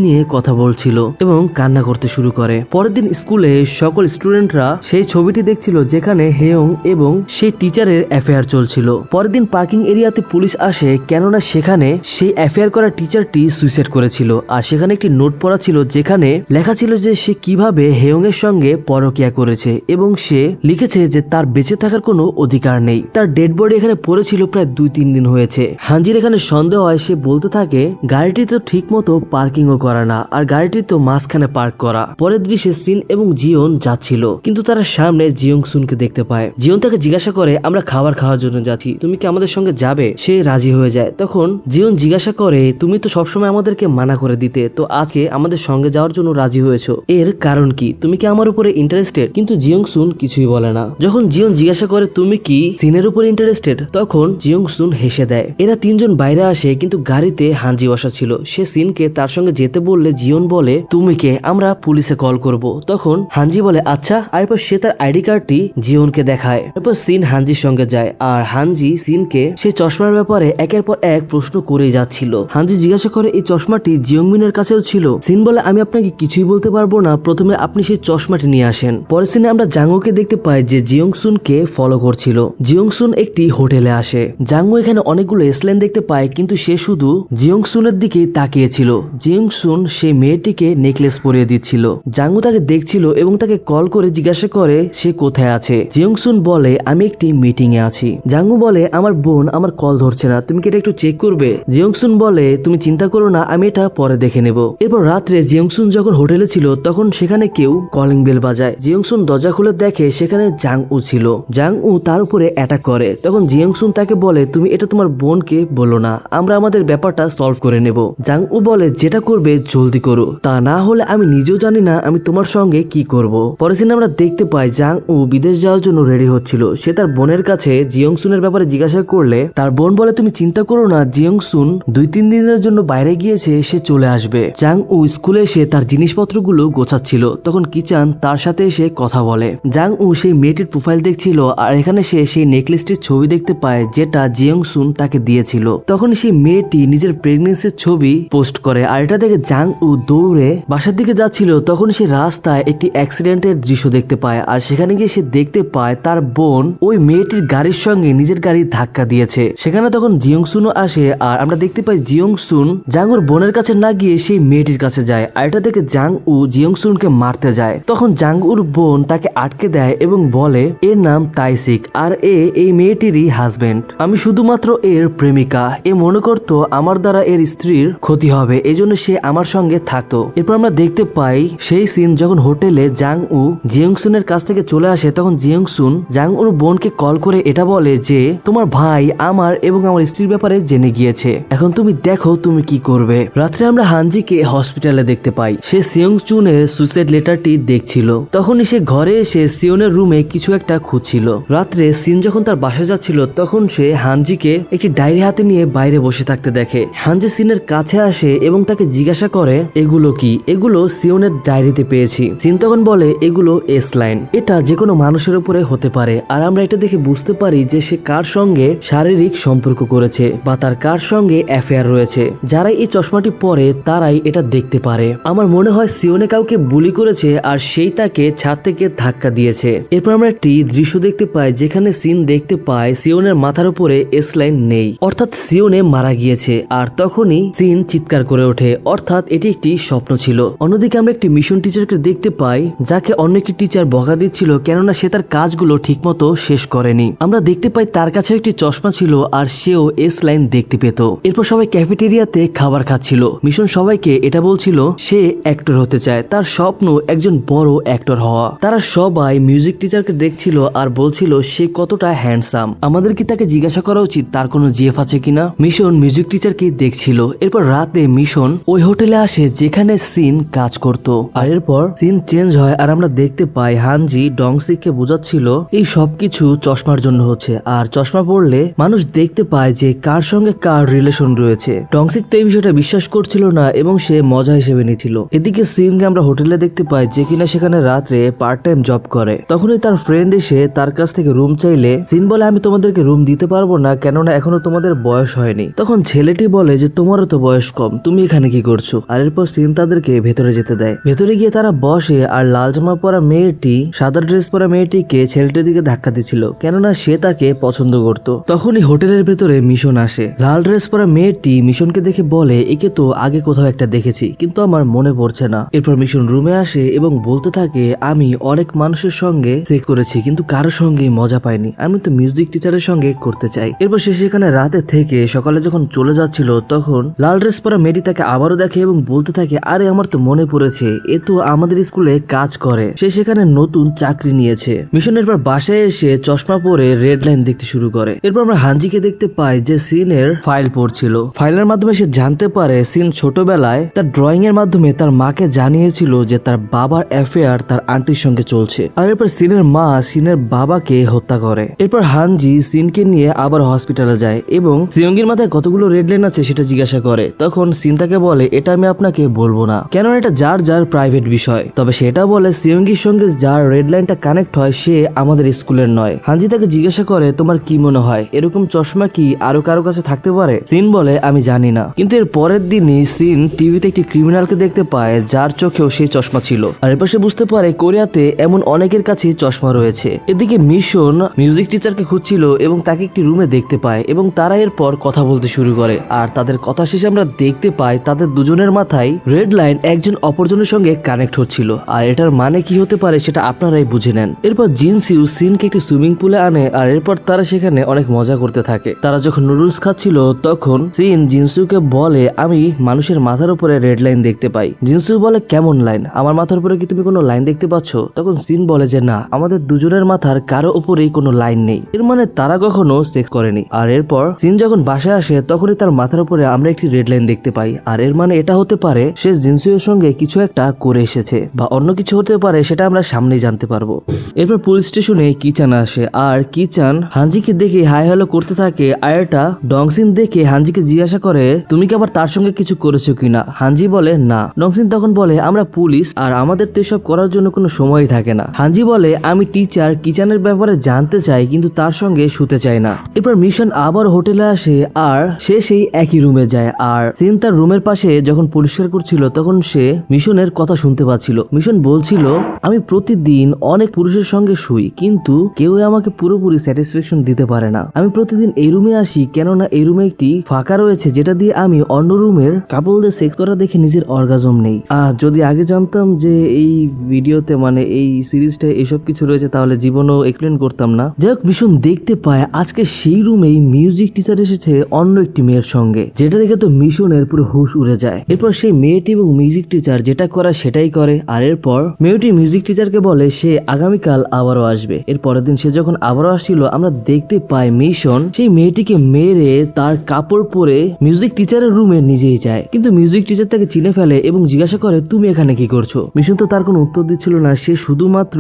নিয়ে কথা বলছিল এবং কান্না করতে শুরু করে। পরের দিন স্কুলে সকল স্টুডেন্টরা সেই ছবিটি দেখছিল যেখানে হেয়ং এবং সেই টিচারের অ্যাফেয়ার চলছিল। পরের দিন পার্কিং এরিয়াতে পুলিশ আসে, কেননা সেখানে সেই অ্যাফেয়ার করা টিচারটি সুইসাইড করেছিল। আর সেখানে একটি নোট পড়া ছিল যেখানে লেখা ছিল যে সে কিভাবে হেয়ং এর সঙ্গে পরকিয়া করেছে এবং সে লিখেছে যে তার বেঁচে থাকার কোনো অধিকার নেই। তার ডেড বডি এখানে পড়েছিল প্রায় 2-3 দিন হয়েছে। হানজির এখানে সন্দেহ হয়, সে বলতে থাকে গাড়িটি তো ঠিক মতো পার্কিংও করা না, আর গাড়িটি তো মাঝখানে পার্ক করা। পরের দৃশ্যে সিন এবং জিওন যাচ্ছিল, কিন্তু তারা সামনে জিয়ং সুনকে দেখতে পায়। জিওন তাকে জিজ্ঞাসা করে আমরা খাবার খাওয়ার জন্য যাচ্ছি, তুমি কি আমাদের সঙ্গে যাবে? সে রাজি হয়ে যায়। তখন জিওন জিজ্ঞাসা করে তুমি তো সবসময় আমাদেরকে মানা করে দিতে, তো আজকে আমাদের সঙ্গে যাওয়ার জন্য রাজি হয়েছো, এর কারণ কি? তুমি কি আমার উপরে ইন্টারেস্টেড? কিন্তু জিয়ং সুন কিছুই বলে না। যখন জিওন জিজ্ঞাসা করে তুমি কি সিনের উপর ইন্টারেস্টেড, তখন জিয়ং সুন হেসে দেয়। এরা তিনজন বাইরে আসে, কিন্তু গাড়িতে হানজি বসা ছিল। সে সিনকে তার সঙ্গে যেতে বললে জিওন বলে তুমি কে, আমরা পুলিশে কল করব। তখন হানজি বলে আচ্ছা, আর এরপর সে তার আইডি কার্ডটি জিওনকে দেখায়। এরপর সিন হানজির সঙ্গে যায়, আর হানজি সিনকে সে চশমার ব্যাপারে একের পর এক প্রশ্ন করে যাচ্ছিল। হানজি জিজ্ঞাসা করে এই চশমাটি জিয়ংমিনের কাছেও ছিল? সিন বলে আমি আপনাকে কিছুই বলতে পারবো না, প্রথমে আপনি সেই চশমাটি নিয়ে আসেন। পরের সিনে আমরা জাঙ্গুকে দেখতে পাই যে জিয়ং সুনকে ফলো করছিল। জিয়ং সুন একটি হোটেলে আসে। জাঙ্গু এখানে অনেকগুলো এসলাইন দেখতে পায়, কিন্তু সে শুধু জিয়ং সুনের দিকেই তাকিয়েছিল। জিয়ং সুন সেই মেয়েটিকে নেকলেস পরিয়ে দিচ্ছিল। জাঙ্গু তাকে দেখছিল এবং তাকে কল করে জিজ্ঞাসা করে সে কোথায় আছে। জিয়ং সুন বলে আমি একটি মিটিং এ আছি। জাঙ্গু বলে আমার বোন আমার কল ধরছে না, তুমি কি এটা একটু চেক করবে? জিয়ং সুন বলে তুমি চিন্তা করো না, আমি এটা পরে দেখে নেব। এরপর রাত্রে জিয়ং সুন যখন হোটেলে ছিল তখন সেখানে কেউ কলিং বেল বাজায়। জিয়ং সুন দরজা খুলে দেখে সেখানে জাং উ ছিল। জাং উ তার উপরে অ্যাটাক করে। তখন জিয়ং সুন তাকে বলে তুমি এটা তোমার বোনকে বলো না, আমরা আমাদের ব্যাপারটা সলভ করে নেব। জাং উ বলে যেটা করবে জলদি করো, তা না হলে আমি নিজেও জানি না আমি তোমার সঙ্গে কি করব। পরের দিন আমরা দেখতে পাই জাং উ বিদেশ যাওয়ার জন্য রেডি হচ্ছিল। সে তার বোনের কাছে জিয়ং সুনের ব্যাপারে জিজ্ঞাসা করলে তার বোন বলে তুমি চিন্তা করো না, জিয়ং সুন 2-3 দিনের জন্য বাইরে গিয়েছে, সে চলে আসবে। জাং উ স্কুলে এসে তার জিনিসপত্রগুলো গোছাচ্ছিল, তখন কিচান তার সাথে এসে কথা বলে। জাং উ সেই মেয়েটির প্রোফাইল দেখছিল, আর এখানে সে সেই নেকলেসটির ছবি দেখতে পায় যেটা জিয়ং সুন তাকে দিয়েছিল। তখন সেই মেয়েটি নিজের প্রেগনেন্সির ছবি পোস্ট করে, আর এটা দেখে জাং উ দৌড়ে বাসার দিকে যাচ্ছিল। তখন সে রাস্তায় একটি অ্যাক্সিডেন্টের দৃশ্য দেখতে পায়, আর সেখানে গিয়ে সে দেখতে পায় তার বোন ওই মেয়েটির গাড়ির সঙ্গে নিজের গাড়ি ধাক্কা দিয়েছে। সেখানে তখন জিয়ং সুনও আসে, আর আমরা দেখতে পাই জিয়ং সুন জাঙ্গুর বোনের কাছে না গিয়ে সেই মেয়েটির কাছে যায়, আর এটা দেখে জাং উ জিয়ং সুনকে মারতে যায়। তখন জাঙ্গুর বোন তাকে আটকে দেয় এবং বলে এর নাম তাইসিক, আর এই মেয়েটিরই হাজবেন্ড, আমি শুধুমাত্র এর প্রেমিকা। এ মনে করতো আমার দ্বারা এর স্ত্রীর ক্ষতি হবে, এজন্য সে আমার সঙ্গে থাকতো। এরপর আমরা দেখতে পাই সেই সিন যখন হোটেলে জাং উ জিয়ং সুনের কাছ থেকে চলে আসে। তখন জিয়ং সুন জাং উর বোনকে কল করে এটা বলে যে তোমার ভাই আমার এবং আমার স্ত্রীর ব্যাপারে জেনে গিয়েছে, এখন তুমি দেখো তুমি কি করবে। রাত্রে আমরা হানজিকে হসপিটালে দেখতে পাই। সে সিয়ং চুনের সুইসাইড লেটারটি দেখছিল। তখনই সে ঘরে এসে সিয়নের রুমে কিছু একটা খুঁজছিল। রাত্রে সিন যখন তার বাসায় যাচ্ছিল তখন সে হানজিকে একটি ডায়েরি হাতে নিয়ে বাইরে বসে থাকতে দেখে। হানজি সিনের কাছে আসে এবং তাকে জিজ্ঞাসা করে এগুলো কি? এগুলো সিয়নের ডায়েরিতে পেয়েছি। সিন তখন বলে এগুলো এস লাইন, এটা যে কোনো মানুষের উপরে হতে পারে, আর আমরা এটা দেখে বুঝতে পারি যে সে কার সঙ্গে শারীরিক সম্পর্ক করেছে বা তার কার সঙ্গে অ্যাফেয়ার রয়েছে। যারা এই চশমাটি পরে তারাই এটা দেখতে পারে। আমার মনে হয় সিয়নে কাউকে বুলি করেছে আর সেই তাকে ছাদ থেকে ধাক্কা দিয়েছে। এরপর আমরা একটি দৃশ্য দেখতে পাই যেখানে সিন দেখতে পায় সিয়নের মাথার উপরে এস লাইন নেই, অর্থাৎ সিয়নে মারা গিয়েছে। আর তখনই সিন চিৎকার করে ওঠে, অর্থাৎ এটি একটি স্বপ্ন ছিল। অন্যদিকে আমরা একটি মিশন টিচারকে দেখতে পাই যাকে অন্য একটি টিচার বকা দিচ্ছিল, কেননা সে তার কাজগুলো ঠিকমতো শেষ করেনি। আমরা দেখতে পাই তার কাছে একটি চশমা ছিল আর সেও এস লাইন দেখতে পেত। এরপর সবাই ক্যাফেটেরিয়াতে খাবার খাচ্ছিল। মিশন সবাইকে এটা বলছিল সে অ্যাক্টর হতে চায়, তার স্বপ্ন একজন বড় অ্যাক্টর হওয়া। তারা সবাই মিউজিক টিচারকে দেখছিল আর বলছিল সে কতটা হ্যান্ডসাম, আমাদের কি তাকে জিজ্ঞাসা করা উচিত তার কোনো জিএফ আছে কিনা। মিশন মিউজিক টিচারকে দেখছিল। এরপর রাতে মিশন ওই হোটেলে আসে যেখানে সিন কাজ করত, আর এরপর সিন চেঞ্জ হয় আর আমরা দেখতে পাই হানজি ডংসিককে বোঝাচ্ছিল এই সবকিছু চশমার জন্য হচ্ছে, আর চশমা পড়লে মানুষ দেখতে পায় যে কার সঙ্গে কার রিলেশন রয়েছে। ডংসিক তো এই বিষয়টা বিশ্বাস করছিল না এবং সে মজা হিসেবে নিচ্ছিল। এদিকে সিনকে আমরা হোটেলে দেখতে পাই যে কিনা সেখানে রাত্রে পার্ট টাইম জব করে। তখনই তার ফ্রেন্ড এসে তার কাছ থেকে রুম চাইলে সিন বলে আমি তোমাদেরকে রুম দিতে পারবো না, কেননা এখনো তোমাদের বয়স হয়নি। তখন ছেলেটি বলে যে তোমারও তো বয়স কম, তুমি এখানে কি করছো? আর এরপর সিন তাদেরকে ভেতরে যেতে দেয়। ভেতরে গিয়ে তারা বসে আর লাল জামা পরা মেয়েটি সাদা ড্রেস পরা মেয়েটিকে ছেলেটির দিকে ধাক্কা দিচ্ছিল, কেননা সে তাকে পছন্দ করত। তখনই হোটেলের ভেতরে মিশন আসে। লাল ড্রেস পরা মেয়েটি মিশনকে দেখে বলে একে তো আগে কোথাও একটা দেখেছি, কিন্তু আমার মনে পড়ছে না। এরপর মিশন রুমে আসে এবং বলতে থাকে আমি অনেক মানুষের সঙ্গে সেক্স করেছি কিন্তু কারোর সঙ্গে মজা পাইনি, আমি তো মিউজিক টিচারের সঙ্গে করতে চাই। এরপর সে সেখানে রাতে থেকে সকালে যখন চলে যাচ্ছিল তখন লাল ড্রেস পরা মেয়েটি তাকে আবারও দেখে এবং বলতে থাকে আরে আমার তো মনে পড়েছে, এ তো আমাদের স্কুলে কাজ করে, সে সেখানে নতুন চাকরি নিয়েছে। মিশন এরপর বাসায় এসে চশমা পরে রেড লাইন দেখতে শুরু করে। এরপর আমরা হানজিকে দেখতে পাই যে সিনের ফাইল পড়ছিল। ফাইলের মাধ্যমে সে জানতে পারে সিন ছোটবেলায় তার ড্রয়িং এর মাধ্যমে তার মাকে জানিয়েছিল যে তার বাবার অ্যাফেয়ার তার আন্টির সঙ্গে চলছে। আর এরপর সিনের মা সিনের বাবাকে হত্যা করে। এরপর হানজি সিনকে নিয়ে আবার হসপিটালে যায় এবং সিয়ঙ্গির মাথায় কতগুলো রেড লাইন আছে সেটা জিজ্ঞাসা করে। তখন সিন তাকে বলে এটা আমি আপনাকে বলবো না, কেন এটা যার যার প্রাইভেট বিষয়। তবে সেটা বলে সিয়ঙ্গির সঙ্গে যার রেড লাইনটা কানেক্ট হয় সে আমাদের স্কুলের নয়। হানজি তাকে জিজ্ঞাসা করে তোমার কি মনে হয় এরকম চশমা কি আরো কারো কাছে থাকতে পারে? সিন বলে আমি জানি না। কিন্তু এর পরের দিনই সিন টিভিতে একটি ক্রিমিনালকে দেখতে পায় যার চোখেও সেই চশমা ছিল। আর এরপর সে বুঝতে পারে কোরিয়াতে এমন অনেকের কাছে চশমা রয়েছে। এদিকে মিশন মিউজিক টিচারকে খুঁজছিল এবং তাকে একটি রুমে দেখতে পায় এবং তারা এরপর কথা বলতে শুরু করে। আর তাদের কথা শেষে আমরা দেখতে পাই তাদের দুজনের মাথায় রেড লাইন একজন অপরজনের সঙ্গে কানেক্ট হচ্ছিল। আর এটার মানে কি হতে পারে সেটা আপনারাই বুঝে নেন। এরপর জিনসিউ সিনকে একটি সুইমিং পুলে আনে আর এরপর তারা সেখানে অনেক মজা করতে থাকে। তারা যখন নুডলস খাচ্ছিল তখন সিন জিনসুকে বলে আমি মানুষের মাথার উপরে রেড লাইন দেখতে পাই। জিনসু বলে কেমন লাইন, আমার মাথার উপরে কি তুমি কোনো লাইন দেখতে পাচ্ছ? তখন সিন বলে যে না, আমাদের দুজনের মাথার কারো উপরেই কোনো লাইন নেই, এর মানে তারা কখনো সেক্স করেনি। আর এরপর সিন যখন বাসায় আসে তখনই তার মাথার উপরে আমরা একটি রেড লাইন দেখতে পাই। আর এর মানে এটা হতে পারে সে জিনসুয়ের সঙ্গে কিছু একটা করে এসেছে বা অন্য কিছু হতে পারে, সেটা আমরা সামনেই জানতে পারবো। এরপর পুলিশ স্টেশনে কিচান আসে আর কিচান হানজিকে দেখে হাই হ্যালো করতে থাকে। আয়াটা ডংসিন দেখে হানজিকে জিজ্ঞাসা করে তুমি কি আবার তার সঙ্গে কিছু করেছো কিনা? হানজি বলে না। ডংসিন তখন বলে আমরা পুলিশ আর আমাদের তো এসব করার জন্য কোনো সময়ই থাকে না। হানজি বলে আমি টিচার কিচানের ব্যাপারে জানতে চাই কিন্তু তার সঙ্গে শুতে চাই না। এরপর মিশন আবার হোটেলে আসে আর সে সেই একই রুমে যায়। আর সিন তার রুমের পাশে যখন পরিষ্কার করছিল তখন সে মিশনের কথা শুনতে পাচ্ছিল। মিশন বলছিল আমি প্রতিদিন অনেক পুরুষের সঙ্গে শুই কিন্তু কেউ আমাকে পুরোপুরি স্যাটিসফ্যাকশন দিতে পারে না। আমি প্রতিদিন এই রুমে আসি কেননা এই রুমে একটি ফাঁকা রয়েছে যেটা দিয়ে আমি অন্য রুমের কাপলদের সেক্স করা দেখে নিজের অর্গাজম নেই। যদি আগে জানতাম যে এই ভিডিওতে মানে এই সিরিজটা এইসব কিছু রয়েছে তাহলে জীবনও এক্সপ্লেন করতাম না। যাই হোক মিশন দেখতে পায় আজকে সেই রুমেই মিউজিক টিচার এসেছে অন্য একটি মেয়ের সঙ্গে, যেটা দেখে তো মিশনের পুরো হুশ উড়ে যায়। এরপর সেই মেয়েটি এবং মিউজিক টিচার যেটা করা সেটাই করে। আর এরপর মেয়েটি মিউজিক টিচারকে বলে সে আগামীকাল আবারও আসবে। এর পরের দিন সে যখন আবারও আসছিল আমরা দেখতে পাই মিশন সেই মেয়েটিকে মেরে তার কাপড় পরে মিউজিক টিচারের রুমে নিজেই যায়। কিন্তু মিউজিক টিচার তাকে চিনে ফেলে এবং জিজ্ঞাসা করে তুমি এখানে কি করছো? মিশন তো তার কোনো উত্তর দিচ্ছিল না, সে শুধুমাত্র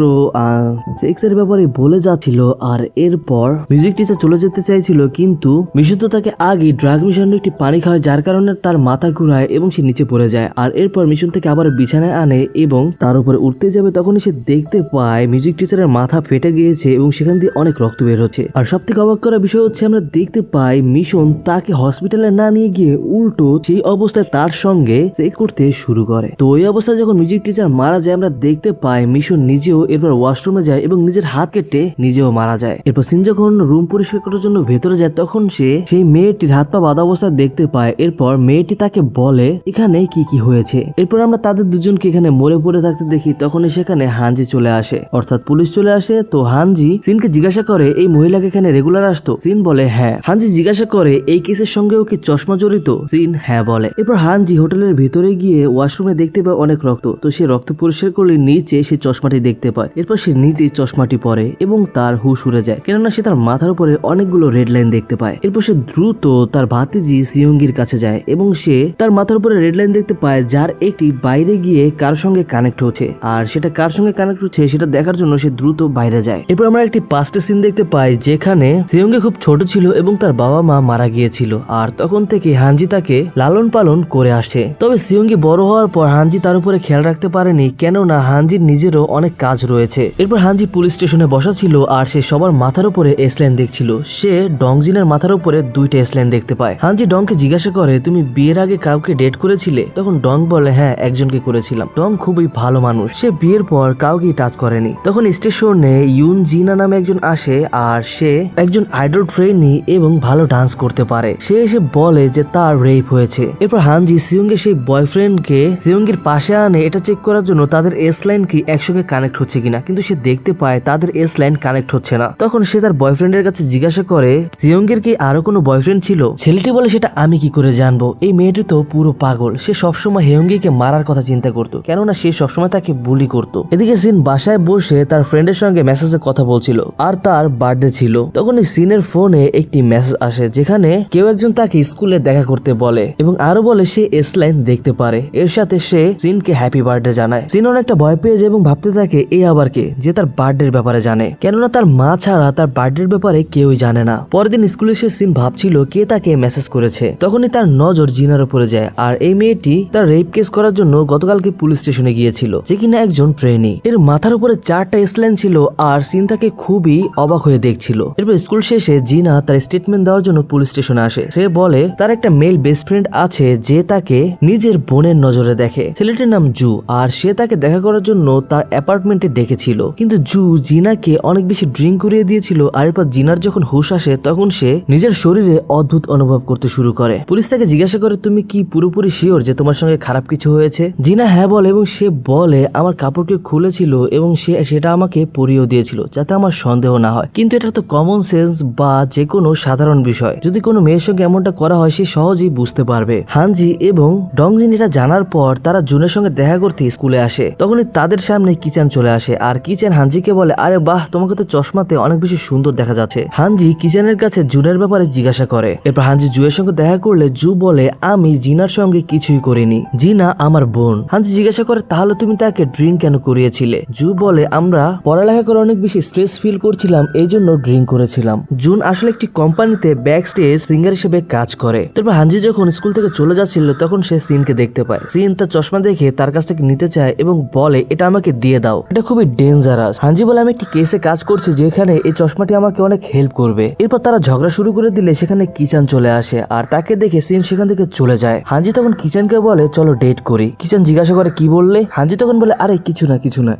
সেক্সের ব্যাপারে বলে যাচ্ছিল। আর এরপর মিউজিক টিচার চলে যেতে চাইছিল কিন্তু মিশন তো তাকে আগে ড্রাগ মিশনের একটি পানি খাওয়ায় যার কারণে তার মাথা ঘুরায় এবং সে নিচে পড়ে যায়। আর এরপর মিশন থেকে আবার বিছানায় আনে এবং তার উপরে উঠতে যাবে তখনই সে দেখতে পায় মিউজিক টিচারের মাথা ফেটে গিয়েছে এবং সেখান দিয়ে অনেক রক্ত বের হচ্ছে। আর সব থেকে অবাক করার বিষয় হচ্ছে আমরা দেখতে পাই মিশন তাকে হসপিটালে না নিয়ে গিয়ে উল্টো সেই অবস্থায় তার সঙ্গে সেক্স করতে শুরু করে। তো ওই অবস্থায় যখন মিউজিক টিচার মারা যায় আমরা দেখতে পাই মিশন নিজেও এরপর ওয়াশরুমে যায় এবং নিজের হাত কেটে নিজেও মারা যায়। এরপর সিন যখন রুম পরিষ্কার করার জন্য ভেতরে যায় তখন সে সেই মেয়েটির হাত পা বাঁধা অবস্থায় দেখতে পায়। এরপর মেয়েটি তাকে বলে এখানে কি কি হয়েছে। এরপর আমরা তাদের দুজনকে এখানে মরে পড়ে থাকতে দেখি। তখনই সেখানে হানজি চলে আসে, অর্থাৎ পুলিশ চলে আসে। তো হানজি সিনকে জিজ্ঞাসা করে এই মহিলাকে এখানে রেগুলার আসতো? সিন বলে হ্যাঁ। হানজি জিজ্ঞাসা করে এই কেসের সঙ্গেও কি চশমা জড়িত? সিন হ্যাঁ বলে। এরপর হানজি হোটেলের ভিতরে গিয়ে ওয়াশরুমে দেখতে পায় অনেক রক্ত। তো সে রক্ত পরিষ্কার করলে নিচে সে চশমাটি দেখতে পায়। এরপর সে নিজেই চশমাটি পরে এবং তার হুশ উড়ে যায় কেননা সে তার মাথার উপরে অনেকগুলো রেড লাইন দেখতে পায়। এরপর সে দ্রুত তার ভাতিজি সিয়ঙ্গির কাছে যায় এবং সে তার মাথার উপরে রেড লাইন দেখতে পায় যার একটি বাইরে গিয়ে কার সঙ্গে কানেক্ট হচ্ছে। আর সেটা কার সঙ্গে কানেক্ট হচ্ছে সেটা দেখার জন্য সে দ্রুত বাইরে যায়। এরপর আমরা একটি পাস্টের সিন দেখতে পাই যেখানে সিয়ঙ্গি খুব ছোট ছিল এবং তার বাবা মা মারা গিয়েছিল। আর তখন থেকে হানজি তাকে লালন পালন করে আসে। তবে সিয়ঙ্গি বড় হওয়ার পর হানজি তার উপরে খেয়াল রাখতে পারেনি কেননা হানজির নিজেরও অনেক কাজ রয়েছে। এরপর হানজি পুলিশ স্টেশনে বসা ছিল আর সে সবার মাথার উপরে এসলাইন দেখছিল। সে ডংজিন জিনের মাথার উপরে দুইটা এসলাইন দেখতে পায়। হানজি ডংকে জিজ্ঞাসা করে, তুমি বিয়ের আগে কাউকে ডেট করেছিলে? তখন ডং বলে, হ্যাঁ, একজনকে করেছিলাম। ডং খুবই ভালো মানুষ, সে বিয়ের পর কাউকেই টাচ করেনি। তখন স্টেশনে ইউন জিনা নামে একজন আসে, আর সে একজন আইডল ট্রেনি এবং ভালো ডান্স করতে পারে। সে এসে বলে যে তার রেপ হয়েছে। এরপর হানজি সিউংয়ের সেই বয়ফ্রেন্ডকে সিউংয়ের পাশে আনে এটা চেক করার জন্য তাদের এস লাইন কি একসঙ্গে কানেক্ট হচ্ছে কিনা, কিন্তু সে দেখতে পায় তাদের এস লাইন কানেক্ট হচ্ছে না। তখন সে তার বয়ফ্রেন্ডের কাছে জিজ্ঞাসা করে, সিউংয়ের কি আরো কোনো বয়ফ্রেন্ড ছিল? ছেলেটি বলে, সেটা আমি কি করে জানবো, এই মেয়েটি তো পুরো পাগল, সে সবসময় হেয়ঙ্গিকে মারার কথা চিন্তা করতো, কেননা সে সবসময় তাকে বুলি করতো। এদিকে সিন বাসায় বসে তার ফ্রেন্ডের সঙ্গে মেসেজে কথা বলছিল, আর তার বার্থডে ছিল। তখন এই সিনের ফোনে একটি মেসেজ আসে, যেখানে কেউ একজন তাকে স্কুলে দেখা করতে বলে এবং আরো বলে সে এস লাইন দেখতে পারে। এর সাথে সে সিনকে হ্যাপি বার্থডে জানায়। সিন অনেকটা ভয় পেয়ে যায় এবং ভাবতে থাকে, এই আবার কে যে তার বার্থডের ব্যাপারে জানে, কেননা তার মা ছাড়া তার বার্থডের ব্যাপারে কেউই জানে না। পরের দিন স্কুলে এসে সিন ভাবছিল কে তাকে মেসেজ করেছে। তখনই তার নজর জিনার উপরে যায়, আর এই মেয়েটি তার রেপ কেস করার জন্য গতকালকে পুলিশ স্টেশনে গিয়েছিল, যে কিনা একজন ট্রেনি। এর মাথার উপরে 4টা এসলাইন ছিল, আর সিন তাকে খুবই অবাক হয়ে দেখছিল। এরপর স্কুল শেষে জিনা তার স্টেটমেন্ট দেওয়ার জন্য পুলিশ স্টেশনে আসে। সে বলে তার একটা মেল বেস্ট ফ্রেন্ড আছে যে তাকে নিজের বোনের নজরে দেখে। ছেলেটির নাম জু, আর সে তাকে দেখা করার জন্য তার অ্যাপার্টমেন্টে ডেকেছিল, কিন্তু জু জিনাকে অনেক বেশি ড্রিঙ্ক করিয়ে দিয়েছিল। আর এরপর জিনার যখন হুশ আসে তখন সে নিজের শরীরে অদ্ভুত অনুভব করতে শুরু করে। পুলিশ তাকে জিজ্ঞাসা করে, তুমি কি পুরোপুরি শিওর যে তোমার সঙ্গে খারাপ কিছু হয়েছে? জিনা হ্যাঁ বলে এবং সে বলে আমার কাপড়কে খুলেছিল এবং সে সেটা আমাকে পরিয়েও দিয়েছিল যাতে আমার সন্দেহ না হয়, কিন্তু এটা তো কমন সেন্স বা যে কোনো সাধারণ বিষয়, যদি কোনো মেয়ের সঙ্গে এমনটা করা হয় সে সহজেই বুঝতে পারবে। হানজি এবং ডংজিন এটা জানার পর তারা জুনের সঙ্গে দেখা করতে স্কুলে আসে। তখনই তাদের সামনে কিচান চলে আসে, আর কিচান হানজিকে বলে, আরে বাহ, তোমাকে তো চশমাতে অনেক বেশি সুন্দর দেখা যাচ্ছে। হানজি কিচানের কাছে জুনের ব্যাপারে জিজ্ঞাসা করে। এরপর হানজি জুয়ের সঙ্গে দেখা করলে জু বলে, আমি জিনার সঙ্গে কিছুই করিনি, জিনা আমার বোন। হানজি জিজ্ঞাসা করে, তাহলে তুমি তাকে ড্রিঙ্ক কেন করিয়েছিলে? জু বলে, আমরা পড়ালেখা করে অনেক বেশি স্ট্রেস ফিল করছিলাম, এই জন্য ড্রিঙ্ক করেছিলাম। জুন আসলে একটি কোম্পানিতে ব্যাক স্টেজ সিঙ্গার হিসেবে কাজ করে। তারপর হানজি যখন স্কুল থেকে চলে যাচ্ছিল তখন সে সিনকে দেখতে পায়। সিন তার চশমা দেখে তার কাছ থেকে নিতে চায় এবং বলে, এটা আমাকে দিয়ে দাও, এটা খুবই ডেঞ্জারাস। হানজি বলে, আমি একটি কেসে কাজ করছি যেখানে এই চশমাটি আমাকে অনেক হেল্প করবে। এরপর তারা ঝগড়া শুরু করে দিলে সেখানে কিচান চলে আসে, আর তাকে দেখে সিন সেখান থেকে চলে যায়। হানজি তখন কিচানকে বলে, চলো ডেট করি। কিচান জিজ্ঞাসা করে, কি বললে? হানজি তখন বলে, আরে কিছু না,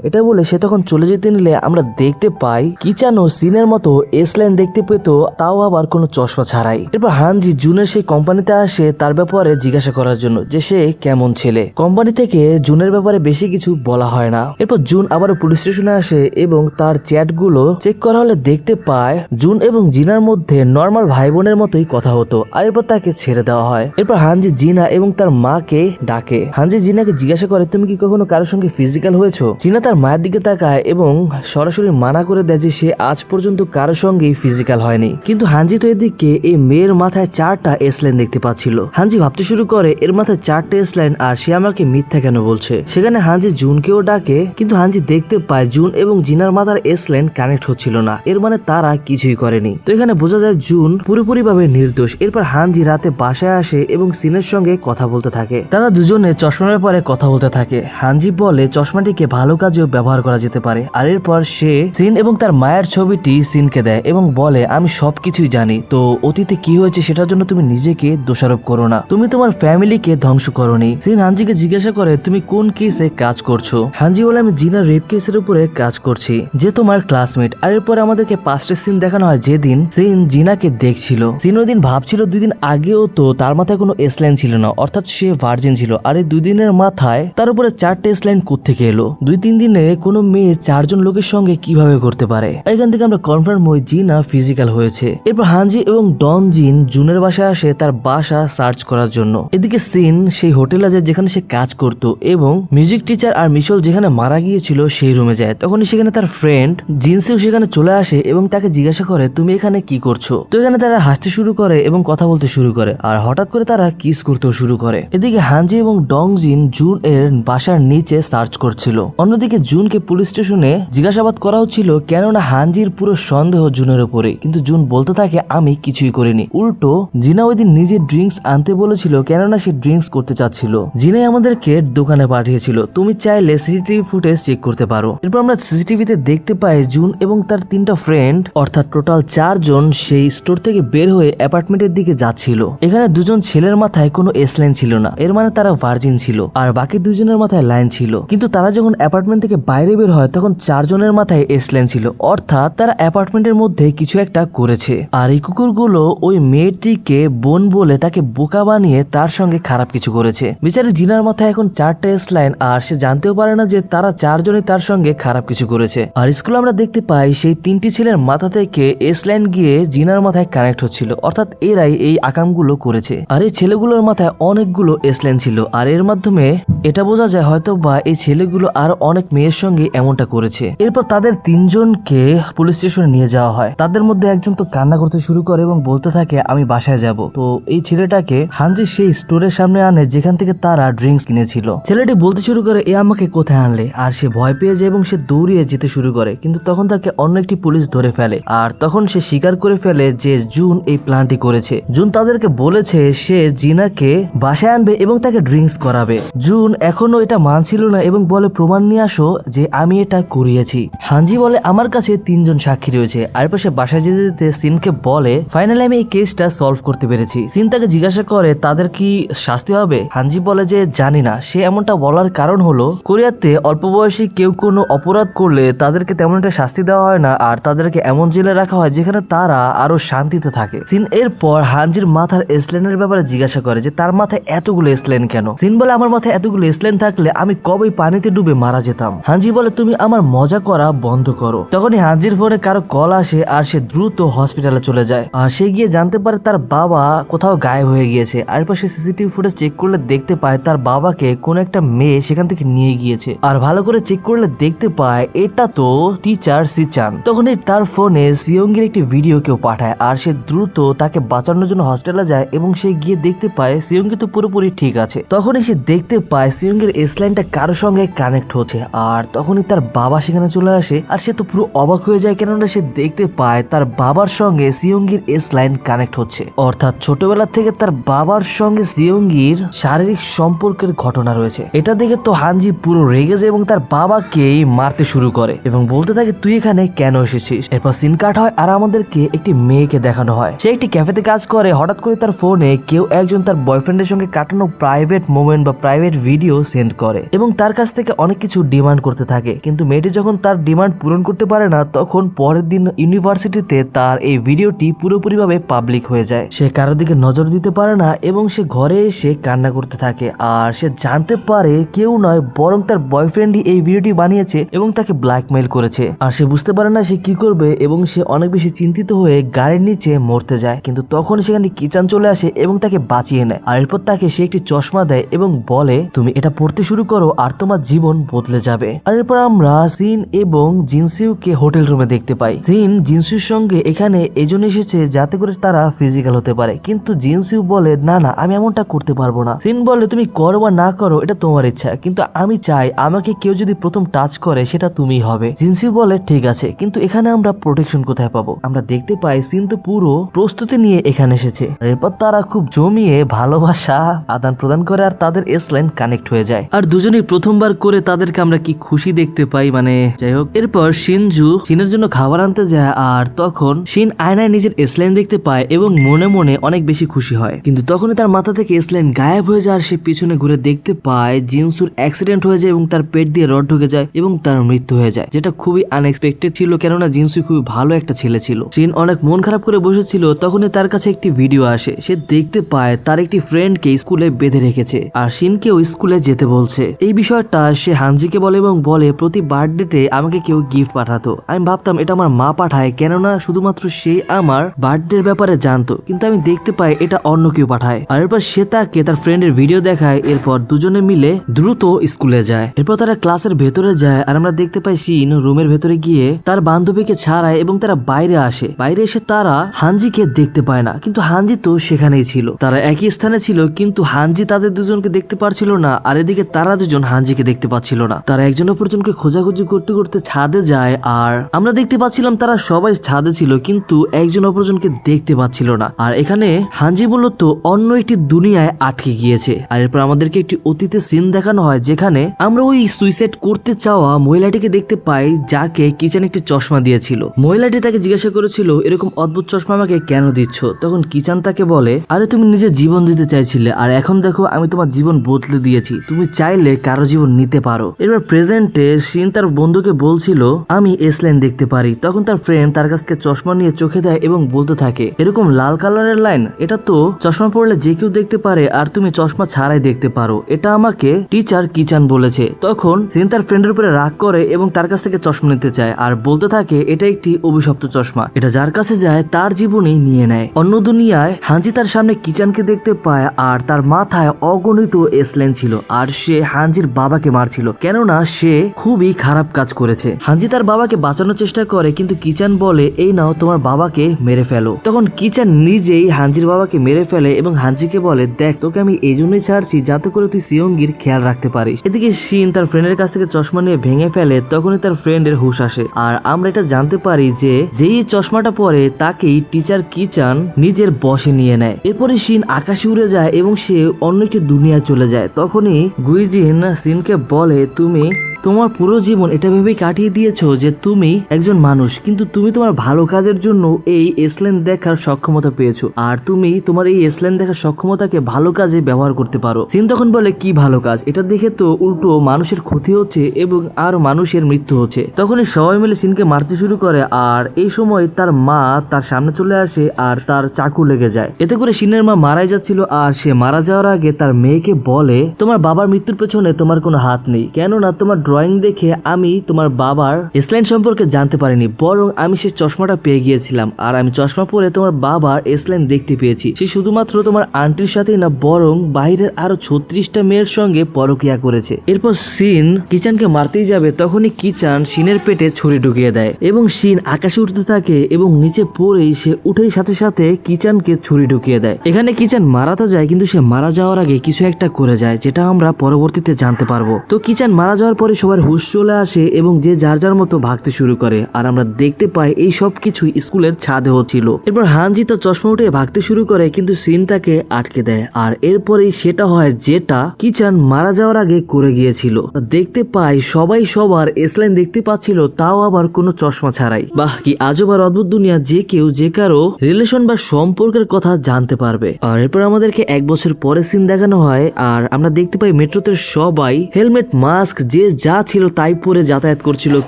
এটা বলে সে তখন চলে যেতে নিলে আমরা দেখতে পাই কিচানও সিনের মতো এস লাইন দেখতে পেত, তাও আবার কোনো চশমা ছাড়াই। এরপর হানজি জুনের সেই কোম্পানিতে আসে তার ব্যাপারে জিজ্ঞাসা করার জন্য যে সে কেমন ছেলে। কোম্পানি থেকে জুনের ব্যাপারে বেশি কিছু বলা হয় না। এরপর জুন আবারও পুলিশ স্টেশনে আসে এবং তার চ্যাট গুলো চেক করা হলে দেখতে পায় জুন এবং জিনার মধ্যে নর্মাল ভাই বোনের মতোই কথা হতো, আর এরপর তাকে ছেড়ে দেওয়া হয়। এরপর হানজি জিনা এবং তার মাকে ডাকে। হানজি জিনাকে জিজ্ঞাসা করে, তুমি কি কখনো কারোর সঙ্গে ফিজিক্যাল হয়েছো? জিনা তার মায়ের দিকে তাকায় এবং সরাসরি মানা করে দেয় যে সে আজ পর্যন্ত কারোর সঙ্গেই ফিজিক্যাল হয়নি, কিন্তু হানজি তো এদিকে এই মেয়ের মাথায় 4টা এস লাইন দেখতে পাচ্ছিল। হানজি ভাবতে শুরু করে এর মাথায় 4টা এস লাইন, আর সে আমাকে মিথ্যা কেন বলছে। সেখানে হানজি জুনকেও ডাকে, কিন্তু হানজি দেখতে পায় জুন এবং জিনার মাথার এস লাইন কানেক্ট হচ্ছিল না, এর মানে তারা কিছুই করেনি। তো এখানে বোঝা যায় জুন পুরোপুরি ভাবে নির্দোষ। এরপর হানজি রাতে বাসায় আসে এবং সিনের সঙ্গে কথা বলতে থাকে। তারা দুজনে চশমার ব্যাপারে কথা বলতে থাকে। হানজি বলে চশমাটিকে ভালো কাজেও ব্যবহার করা যেতে পারে, আর এরপর সে সিন এবং তার মায়ের ছবিটি সিনকে দেয় এবং বলে, আমি সবকিছুই জানি, তো অতীতে কি হয়েছে সেটার জন্য তুমি নিজেকে দোষারোপ করো না, তুমি তোমার ফ্যামিলিকে ধ্বংস করোনি। সিন হানজিকে জিজ্ঞাসা করে, তুমি কোন কেসে কাজ করছো? হানজি বলে, আমি জিনার রেপ কেসের উপরে কাজ করছি, যে তোমার ক্লাসমেট। আর এরপর আমাদেরকে 5টা সিন দেখানো হয় যেদিন সিন জিনাকে দেখছিল। সিন ওই দিন ভাবছিল 2 দিন আগেও তো তার মাথায় কোনো এস লাইন ছিল না, অর্থাৎ সে ভার্জিন ছিল, আর এই 2 দিনের মাথায় তার উপরে 4টা এস লাইন কোত্থেকে এলো? 2-3 দিনে কোনো মেয়ে 4 জন লোকের সঙ্গে কিভাবে করতে পারে? এখান থেকে আমরা কনফার্ম হই জিনা ফিজিক্যাল হয়েছে। এরপর হানজি এবং ডন জিন জুনের বাসায় আসে তার বাসা সার্চ করার জন্য। এদিকে সিন সেই হোটেলে যায় যেখানে সে কাজ করত এবং মিউজিক টিচার আর মিশল যেখানে মারা গিয়েছিল সেই রুমে যায়। তখনই সেখানে তার ফ্রেন্ড জিনসেও সেখানে চলে আসে এবং তাকে জিজ্ঞাসা করে, তুমি এখানে কি করছো? তো এখানে তারা হাসতে শুরু করে এবং কথা বলতে শুরু করে, আর হঠাৎ করে তারা কিস করতেও শুরু করে। এদিকে হানজি এবং ডং জিন জুন এর বাসার নিচে সার্চ করছিল। অন্যদিকে জুনকে পুলিশ স্টেশনে জিজ্ঞাসাবাদ করা হচ্ছিল, কেননা হানজির পুরো সন্দেহ জুনের উপরে, কিন্তু জুন বলতে থাকে আমি কিছুই করিনি। উল্টো জিনা ওই দিন নিজে ড্রিঙ্কস আনতে বলেছিল, কেননা সে ড্রিঙ্কস করতে চাচ্ছিল। জিনাই আমাদেরকে দোকানে পাঠিয়েছিল, তুমি চাইলে সিসিটিভি ফুটেজ চেক করতে পারো। এরপর আমরা সিসিটিভিতে দেখতে পাই জুন এবং তার 3টা ফ্রেন্ড, অর্থাৎ টোটাল 4 জন, সেই স্টোর থেকে বের হয়ে অ্যাপার্টমেন্টের দিকে যাচ্ছিল। এখানে দুজন ছেলের মাথায় কোনো এস লাইন ছিল না, এর মানে তারা ভার্জিন ছিল, আর বাকি দুজনের মাথায় লাইন ছিল। কিন্তু তারা যখন অ্যাপার্টমেন্ট থেকে বাইরে বের হয় তখন 4 জনের মাথায় এস লাইন ছিল, অর্থাৎ তারা অ্যাপার্টমেন্টের মধ্যে কিছু একটা করেছে। আর এই কুকুরগুলো ওই মেয়েটিকে বোন বলে তাকে বোকা বানিয়ে তার সঙ্গে খারাপ কিছু করেছে। বিচারি জিনার মাথায় এখন 4টা এস লাইন, আর সে জানতেও পারে না যে তারা 4 জনই তার সঙ্গে খারাপ কিছু করেছে। আর স্কুলে আমরা দেখতে পাই সেই 3টি ছেলের মাথা থেকে এস লাইন গিয়ে জিনার মাথায় কানেক্ট হচ্ছিল, অর্থাৎ এরাই এই আকামগুলো করেছে। আর এই ছেলেগুলোর মাথায় অনেকগুলো এস লাইন ছিল, আর এর মাধ্যমে এটা বোঝা যায় হয়তো বা এই ছেলেগুলো আরো অনেক মেয়ের সঙ্গে এমনটা করেছে। এরপর তাদের 3 জনকে পুলিশ স্টেশনে নিয়ে যাওয়া হয়। তাদের মধ্যে একজন তো কান্না করতে শুরু করে এবং বলতে থাকে আমি বাসায় যাব। তো এই ছেলেটাকে হানজি সেই স্টোরের সামনে আনে যেখান থেকে তারা ড্রিঙ্কস কিনেছিল। ছেলেটি বলতে শুরু করে এ আমাকে কোথায় আনলে, আর সে ভয় পেয়ে যায় এবং সে দৌড়িয়ে যেতে শুরু করে। কিন্তু তখন তাকে অন্য একটি পুলিশ ধরে ফেলে, আর তখন সে স্বীকার করে ফেলে যে জুন এই প্ল্যানটি করেছে। জুন তাদেরকে বলেছে সে জিনাকে বাসায় আনবে এবং তাকে ড্রিঙ্কস করাবে। জুন এখনো এটা মানছিল না এবং বলে প্রমাণ নিয়ে আসো যে আমি এটা করিয়েছি। হানজি বলে আমার কাছে 3 জন সাক্ষী রয়েছে। আর পাশে বাসায় যেতে যেতে সিনকে বলে ফাইনালি আমি এই কেসটা সলভ করতে পেরেছি। সিন তাকে জিজ্ঞাসা করে তাদের কি শাস্তি হবে। হানজি বলে যে জানি না। সে এমনটা বলার কারণ হলো কোরিয়াতে অল্প বয়সী কেউ কোনো অপরাধ করলে তাদেরকে তেমন একটা শাস্তি দেওয়া হয় না, আর তাদেরকে এমন জেলে রাখা হয় যেখানে তারা আরো শান্তিতে থাকে। সিন এরপর হানজির মাথার এসলাইনের ব্যাপারে জিজ্ঞাসা করে যে তার মাথায় এতগুলো এসলাইন কেন। সিন বলে আমার মাথায় এতগুলো এসলাইন থাকলে আমি কবেই পানিতে ডুবে মারা যেতাম। হানজি বলে তুমি আমার মজা করা বন্ধ করো। তখনই হানজির ফোনে কারো কল আসে, আর সে দ্রুত হসপিটালে চলে যায়। আর সে গিয়ে জানতে পারে তার বাবা কোথাও গায়েব হয়ে গিয়েছে। আর পাশে সিসিটিভি ফুটেজ চেক করলে দেখতে পায় তার বাবাকে কোন একটা মেয়ে সেখান থেকে নিয়ে গিয়েছে। আর ভালো করে চেক করলে দেখতে পায় এটা তো টিচার সিচান। তখনই তার ফোনে সিয়ংগির একটি ভিডিও কেউ পাঠায়, আর সে দ্রুত তাকে বাঁচানোর জন্য হসপিটালে যায় এবং সে গিয়ে দেখতে পায় সিয়ংগি তো পুরোপুরি ঠিক আছে। তখনই সে দেখতে পায় সিয়ংগির এসলাইনটা কারোর সঙ্গে কানেক্ট হচ্ছে, আর তখনই তার বাবা সেখানে চলে আসে। আর সে তো পুরো অবাক হয়ে যায়, কেননা সে দেখতে পায় তার বাবার সঙ্গে সিয়ংগির এসলাইন কানেক্ট হচ্ছে, অর্থাৎ ছোটবেলা থেকে তার বাবার সঙ্গে সিয়ংগির শারীরিক সম্পর্কের ঘটনা রয়েছে। এটা দেখে তো হানজি পুরো রেগে যায় এবং তার বাবাকেই মারতে শুরু করে এবং বলতে থাকে তুই এখানে কেন এসেছিস। এরপর সিন কাট হয় আর আমাদেরকে একটি মেয়েকে দেখানো হয়। সে একটি ক্যাফেতে কাজ করে। হঠাৎ করে তার ফোনে কেউ একজন তার বয়ফ্রেন্ডের সঙ্গে কাটানো প্রাইভেট মোমেন্ট বা প্রাইভেট ভিডিও সেন্ড করে এবং তার কাছ থেকে অনেক কিছু ডিমান্ড করতে থাকে। কিন্তু মেয়েটি যখন তার ডিমান্ড পূরণ করতে পারে না, তখন পরের দিন ইউনিভার্সিটিতে তার এই ভিডিওটি পুরোপুরিভাবে পাবলিক হয়ে যায়। সে কারোর দিকে নজর দিতে পারে না এবং সে ঘরে এসে কান্না করতে থাকে। আর সে জানতে পারে কেউ নয় বরং তার বয়ফ্রেন্ডই এই ভিডিওটি বানিয়েছে এবং তাকে ব্ল্যাকমেইল করেছে। আর সে বুঝতে পারে না সে কি করবে এবং সে অনেক বেশি চিন্তিত হয়ে গাড়ির নিচে মরতে যায়। কিন্তু তখন সেখানে কিচান চলে আসে এবং তাকে বাঁচিয়ে নেয়। আর এরপর তাকে সে একটি চশমা দেয় এবং বলে তুমি এটা পড়তে শুরু করো আর তোমার জীবন বদলে যাবে। আর এরপর আমরা সিন এবং জিনসিউকে হোটেল রুমে দেখতে পাই। সিন জিনসিউর সঙ্গে এখানে এজন্য এসেছে যাতে করে তারা ফিজিক্যাল হতে পারে, কিন্তু জিনসিউ বলে না না আমি এমনটা করতে পারবো না। সিন বলে তুমি করো বা না করো এটা তোমার ইচ্ছা, কিন্তু আমি চাই আমাকে কেউ যদি প্রথম টাচ করে সেটা তুমি হবে। জিনসিউ বলে ঠিক আছে, কিন্তু এখানে আমরা প্রোটেকশন কোথায় পাবো। আমরা দেখতে পাই সিন তো পুরো প্রস্তুতি নিয়ে এখানে এসেছে। এরপর তারা খুব জমিয়ে ভালোবাসা আদান প্রদান করে আর তাদের এস লাইন কানেক্ট হয়ে যায়। আর দুজনেই প্রথমবার করে তাদেরকে আমরা কি খুশি দেখতে পাই, মানে যাই হোক। এরপর শিনজু সিনের জন্য খাবার আনতে যায়, আর তখন শিন আয়নায় নিজের এস লাইন দেখতে পায় এবং মনে মনে অনেক বেশি খুশি হয়। কিন্তু তখনই তার মাথা থেকে এস লাইন গায়েব হয়ে যায়। আর সে পিছনে ঘুরে দেখতে পায় জিনসুর অ্যাক্সিডেন্ট হয়ে যায় এবং তার পেট দিয়ে রড ঢুকে যায় এবং তার মৃত্যু হয়ে যায়, যেটা খুবই আনএক্সপেক্টেড ছিল, কেননা জিনসু খুবই ভালো একটা ছেলে ছিল। শিন অনেক মন খারাপ করে বসেছিল। তখনই তার কাছে একটি ভিডিও আসে। সে দেখতে পায় তার একটি ফ্রেন্ডকে স্কুলে বেঁধে রেখেছে আর শিনকেও স্কুলে যেতে বলছে। এই বিষয়টা সে হানজিকে বলে এবং বলে প্রতি বার্থডেতে আমাকে কেউ গিফট পাঠাতো। আমি ভাবতাম এটা আমার মা পাঠায়, কেননা শুধুমাত্র সে আমার বার্থডের ব্যাপারে জানতো, কিন্তু আমি দেখতে পাই এটা অন্য কেউ পাঠায়। আর এরপর সে তাকে তার ফ্রেন্ডের ভিডিও দেখায়। এরপর দুজনে মিলে দ্রুত স্কুলে যায়। এরপর তারা ক্লাসের ভেতরে যায় আর আমরা দেখতে পাই শিন রুমের ভেতরে গিয়ে তার বান্ধবীকে ছাড়ায় এবং তারা বাইরে আসে। বাইরে এসে তারা হানজিকে দেখতে পায় না, কিন্তু হানজি তো সেখানেই ছিল। তারা একই স্থানে ছিল, কিন্তু হানজি তাদের দুজনকে দেখতে পারছিল না, আর এদিকে তারা দুজন হানজিকে দেখতে পাচ্ছিল না। তারা একজন অপরজনকে খোঁজাখুঁজি করতে করতে ছাদে যায়, আর আমরা দেখতে পাচ্ছিলাম তারা সবাই ছাদে ছিল, কিন্তু একজন অপরজনকে দেখতে পাচ্ছিল না। আর এখানে হানজি মূলত অন্য একটি দুনিয়ায় আটকে গিয়েছে। আর এরপর আমাদেরকে একটি অতীতের সিন দেখানো হয় যেখানে আমরা ওই সুইসাইড করতে চাওয়া মহিলাটিকে দেখতে পাই, যাকে কিচেন একটি চশমা দিয়েছিল। মহিলাটি তাকে জিজ্ঞাসা করেছিল এরকম এরকম অদ্ভুত চশমা আমাকে কেন দিচ্ছ? তখন কিচান তাকে বলে, আরে তুমি নিজে জীবন দিতে চাইছিলে, আর এখন দেখো আমি তোমার জীবন বদলে দিয়েছি, তুমি চাইলে কারো জীবন নিতে পারো। এবার প্রেজেন্টে শিন তার বন্ধুকে বলছিল আমি এস-লাইন দেখতে পারি। তখন তার ফ্রেন্ড তার কাছ থেকে চশমা নিয়ে চোখে দেয় এবং বলতে থাকে, এরকম লাল কালারের লাইন, এটা তো চশমা পরলে যে কেউ দেখতে পারে, আর তুমি চশমা ছাড়াই দেখতে পারো, এটা আমাকে টিচার কিচান বলেছে। তখন শিন তার ফ্রেন্ডের উপরে রাগ করে এবং তার কাছ থেকে চশমা নিতে চায় আর বলতে থাকে এটা একটি অভিশপ্ত চশমা, এটা যার কাছে যায় তার জীবনই নিয়ে নেয়। অন্য দুনিয়ায় হাঞ্জি তার সামনে কিচানকে দেখতে পায় আর তার মাথায় অগণিত এস-লাইন ছিল, আর সে হাঞ্জির বাবাকে মারছিল, কেননা সে খুবই খারাপ কাজ করেছে। হাঞ্জি তার বাবাকে বাঁচানোর চেষ্টা করে, কিন্তু কিচান বলে এই নাও তোমার বাবাকে মেরে ফেলো। তখন কিচান নিজেই হাঞ্জির বাবাকে মেরে ফেলে এবং হাঞ্জিকে বলে, দেখ তোকে আমি এই জন্যই ছাড়ছি যাতে করে তুই সিয়ঙ্গির খেয়াল রাখতে পারিস। এদিকে শিন তার ফ্রেন্ডের কাছ থেকে চশমা নিয়ে ভেঙে ফেলে, তখনই তার ফ্রেন্ডের হুশ আসে আর আমরা এটা জানতে পারি যে যেই চশমাটা পরে তাকেই টিচার কিচান নিজের বশে নিয়ে নেয়। এরপরে শিন আকাশে উড়ে যায় এবং সে অন্য একটি দুনিয়ায় চলে যায়। তখনই গুইজিন শিনকে বলে, তুমি তোমার পুরো জীবন এটা ভেবেই কাটিয়ে দিয়েছো যে তুমি একজন মানুষ, কিন্তু তুমি তোমার ভালো কাজের জন্য এই এস-লাইন দেখার সক্ষমতা পেয়েছো, আর তুমি তোমার এই এস-লাইন দেখার সক্ষমতাকে ভালো কাজে ব্যবহার করতে পারো। সিন তখন বলে, কি ভালো কাজ? এটা দেখে তো উল্টো মানুষের ক্ষতি হচ্ছে এবং আর মানুষের মৃত্যু হচ্ছে। তখনই সবাই মিলে সিনকে মারতে শুরু করে, আর এই সময় তার মা তার সামনে চলে আসে আর তার চাকু লেগে যায়। এতে করে সিনের মা মারাই যাচ্ছিল, আর সে মারা যাওয়ার আগে তার মেয়েকে বলে, তোমার বাবার মৃত্যুর পেছনে তোমার কোনো হাত নেই, কেননা তোমার ড্রয়িং দেখে আমি তোমার বাবার এস-লাইন সম্পর্কে জানতে পারিনি, বরং আমি সে চশমাটা পেয়ে গিয়েছিলাম, আর আমি চশমা পরে তোমার বাবার এস-লাইন দেখতে পেয়েছি। সে শুধুমাত্র তোমার আন্টির সাথেই না, বরং বাইরের আরো 36টা মেয়ের সঙ্গে পরকিয়া করেছে। এরপর শিন কিচানকে মারতেই যাবে, তখনই কিচান শিনের পেটে ছুরি ঢুকিয়ে দেয় এবং শিন আকাশে উঠতে থাকে এবং নিচে পড়েই সে উঠেই সাথে সাথে কিচানকে ছুরি ঢুকিয়ে দেয়। এখানে কিচান মারা তো যায়, কিন্তু সে মারা যাওয়ার আগে কিছু একটা করে যায়, যেটা আমরা পরবর্তীতে জানতে পারবো। তো কিচান মারা যাওয়ার পরে সবার হুশ চলে আসে এবং যে যার যার মতো ভাগতে শুরু করে, আর আমরা দেখতে পাই এই সব কিছু স্কুলের ছাদে হচ্ছিল। এরপর হানজি তার চশমা উঠে ভাগতে শুরু করে, কিন্তু সিন তাকে আটকে দেয়, আর এরপরেই সেটা হয় যেটা কিচান মারা যাওয়ার আগে করে গিয়েছিল। দেখতে পাই সবাই সবার এস-লাইন দেখতে পাচ্ছিল, তাও আবার কোনো চশমা ছাড়াই। বাহ, কি আজব আর অদ্ভুত দুনিয়া, যে কেউ যে কারো রিলেশন বা সম্পর্কের কথা জানতে পারবে। আর এরপর আমাদেরকে 1 বছর পরে সিন দেখানো হয়, আর আমরা দেখতে পাই মেট্রোতে সবাই হেলমেট, মাস্ক, যে যা ছিল তাই পরে যাতায়াত করছিল,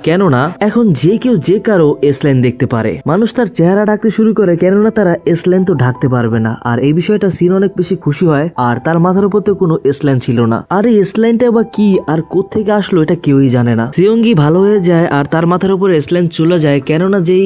কেননা এখন যে কেউ যে কারো এস-লাইন দেখতে পারে। মানুষ তার চেহারা ঢাকতে শুরু করে, কেননা তারা এস-লাইন তো ঢাকতে পারবে না। আর এই বিষয়টা সিন অনেক বেশি খুশি হয়, আর তার মাথার উপর তো কোনো এস-লাইন ছিল না। আর এই এস-লাইনটা বা কি আর কোত্থেকে আসলো এটা কেউই জানে না। সিয়ঙ্গি ভালো হয়ে যায় আর তার মাথার উপর এস-লাইন চলে যায়, কেননা যেই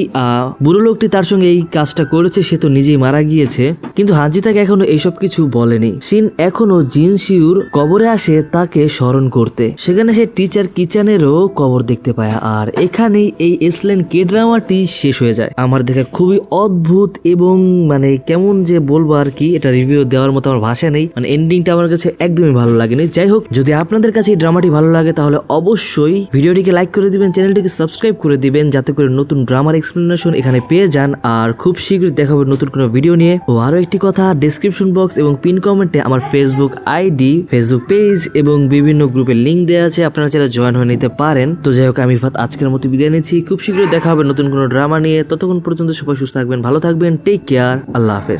বুড়ো লোকটি তার সঙ্গে এই কাজটা করেছে সে তো নিজেই মারা গিয়েছে, কিন্তু হানজি তাকে এখনো এইসব কিছু বলেনি। শিন এখনো জিনশিউর কবরে আসে তাকে স্মরণ করতে, সেখানে সে টিচার কিচানেরও কবর দেখতে পায়। আর এখানেই এই এস-লাইন কে ড্রামাটি শেষ হয়ে যায়। আমার দেখা খুবই অদ্ভুত এবং মানে কেমন যে বলবো আর কি, এটা রিভিউ দেওয়ার মতো আমার ভাষা নেই, মানে এন্ডিংটা আমার কাছে একদমই ভালো লাগেনি। যাই হোক, যদি আপনাদের কাছে এই ড্রামাটি ভালো লাগে তাহলে অবশ্যই ভিডিওটিকে লাইক করে দিবেন, চ্যানেলটিকে সাবস্ক্রাইব করে দিবেন, যাতে করে নতুন ড্রামার এক্সপ্লেনেশন এখানে পেয়ে যান। আর খুব শীঘ্রই দেখা হবে নতুন কোনো ভিডিও নিয়ে। ও আরো একটি কথা, ডেসক্রিপশন বক্স এবং পিন কমেন্টে আমার ফেসবুক আইডি, ফেসবুক পেজ এবং বিভিন্ন গ্রুপের লিঙ্ক দেওয়া আছে, আপনারা চাইলে জয়েন হয়ে নিতে পারেন। তো যাই হোক, আমি ফাত আজকের মতো বিদায় নিচ্ছি। খুব শীঘ্রই দেখা হবে নতুন কোনো ড্রামা নিয়ে। ততক্ষণ পর্যন্ত সবাই সুস্থ থাকবেন, ভালো থাকবেন, টেক কেয়ার, আল্লাহ হাফেজ।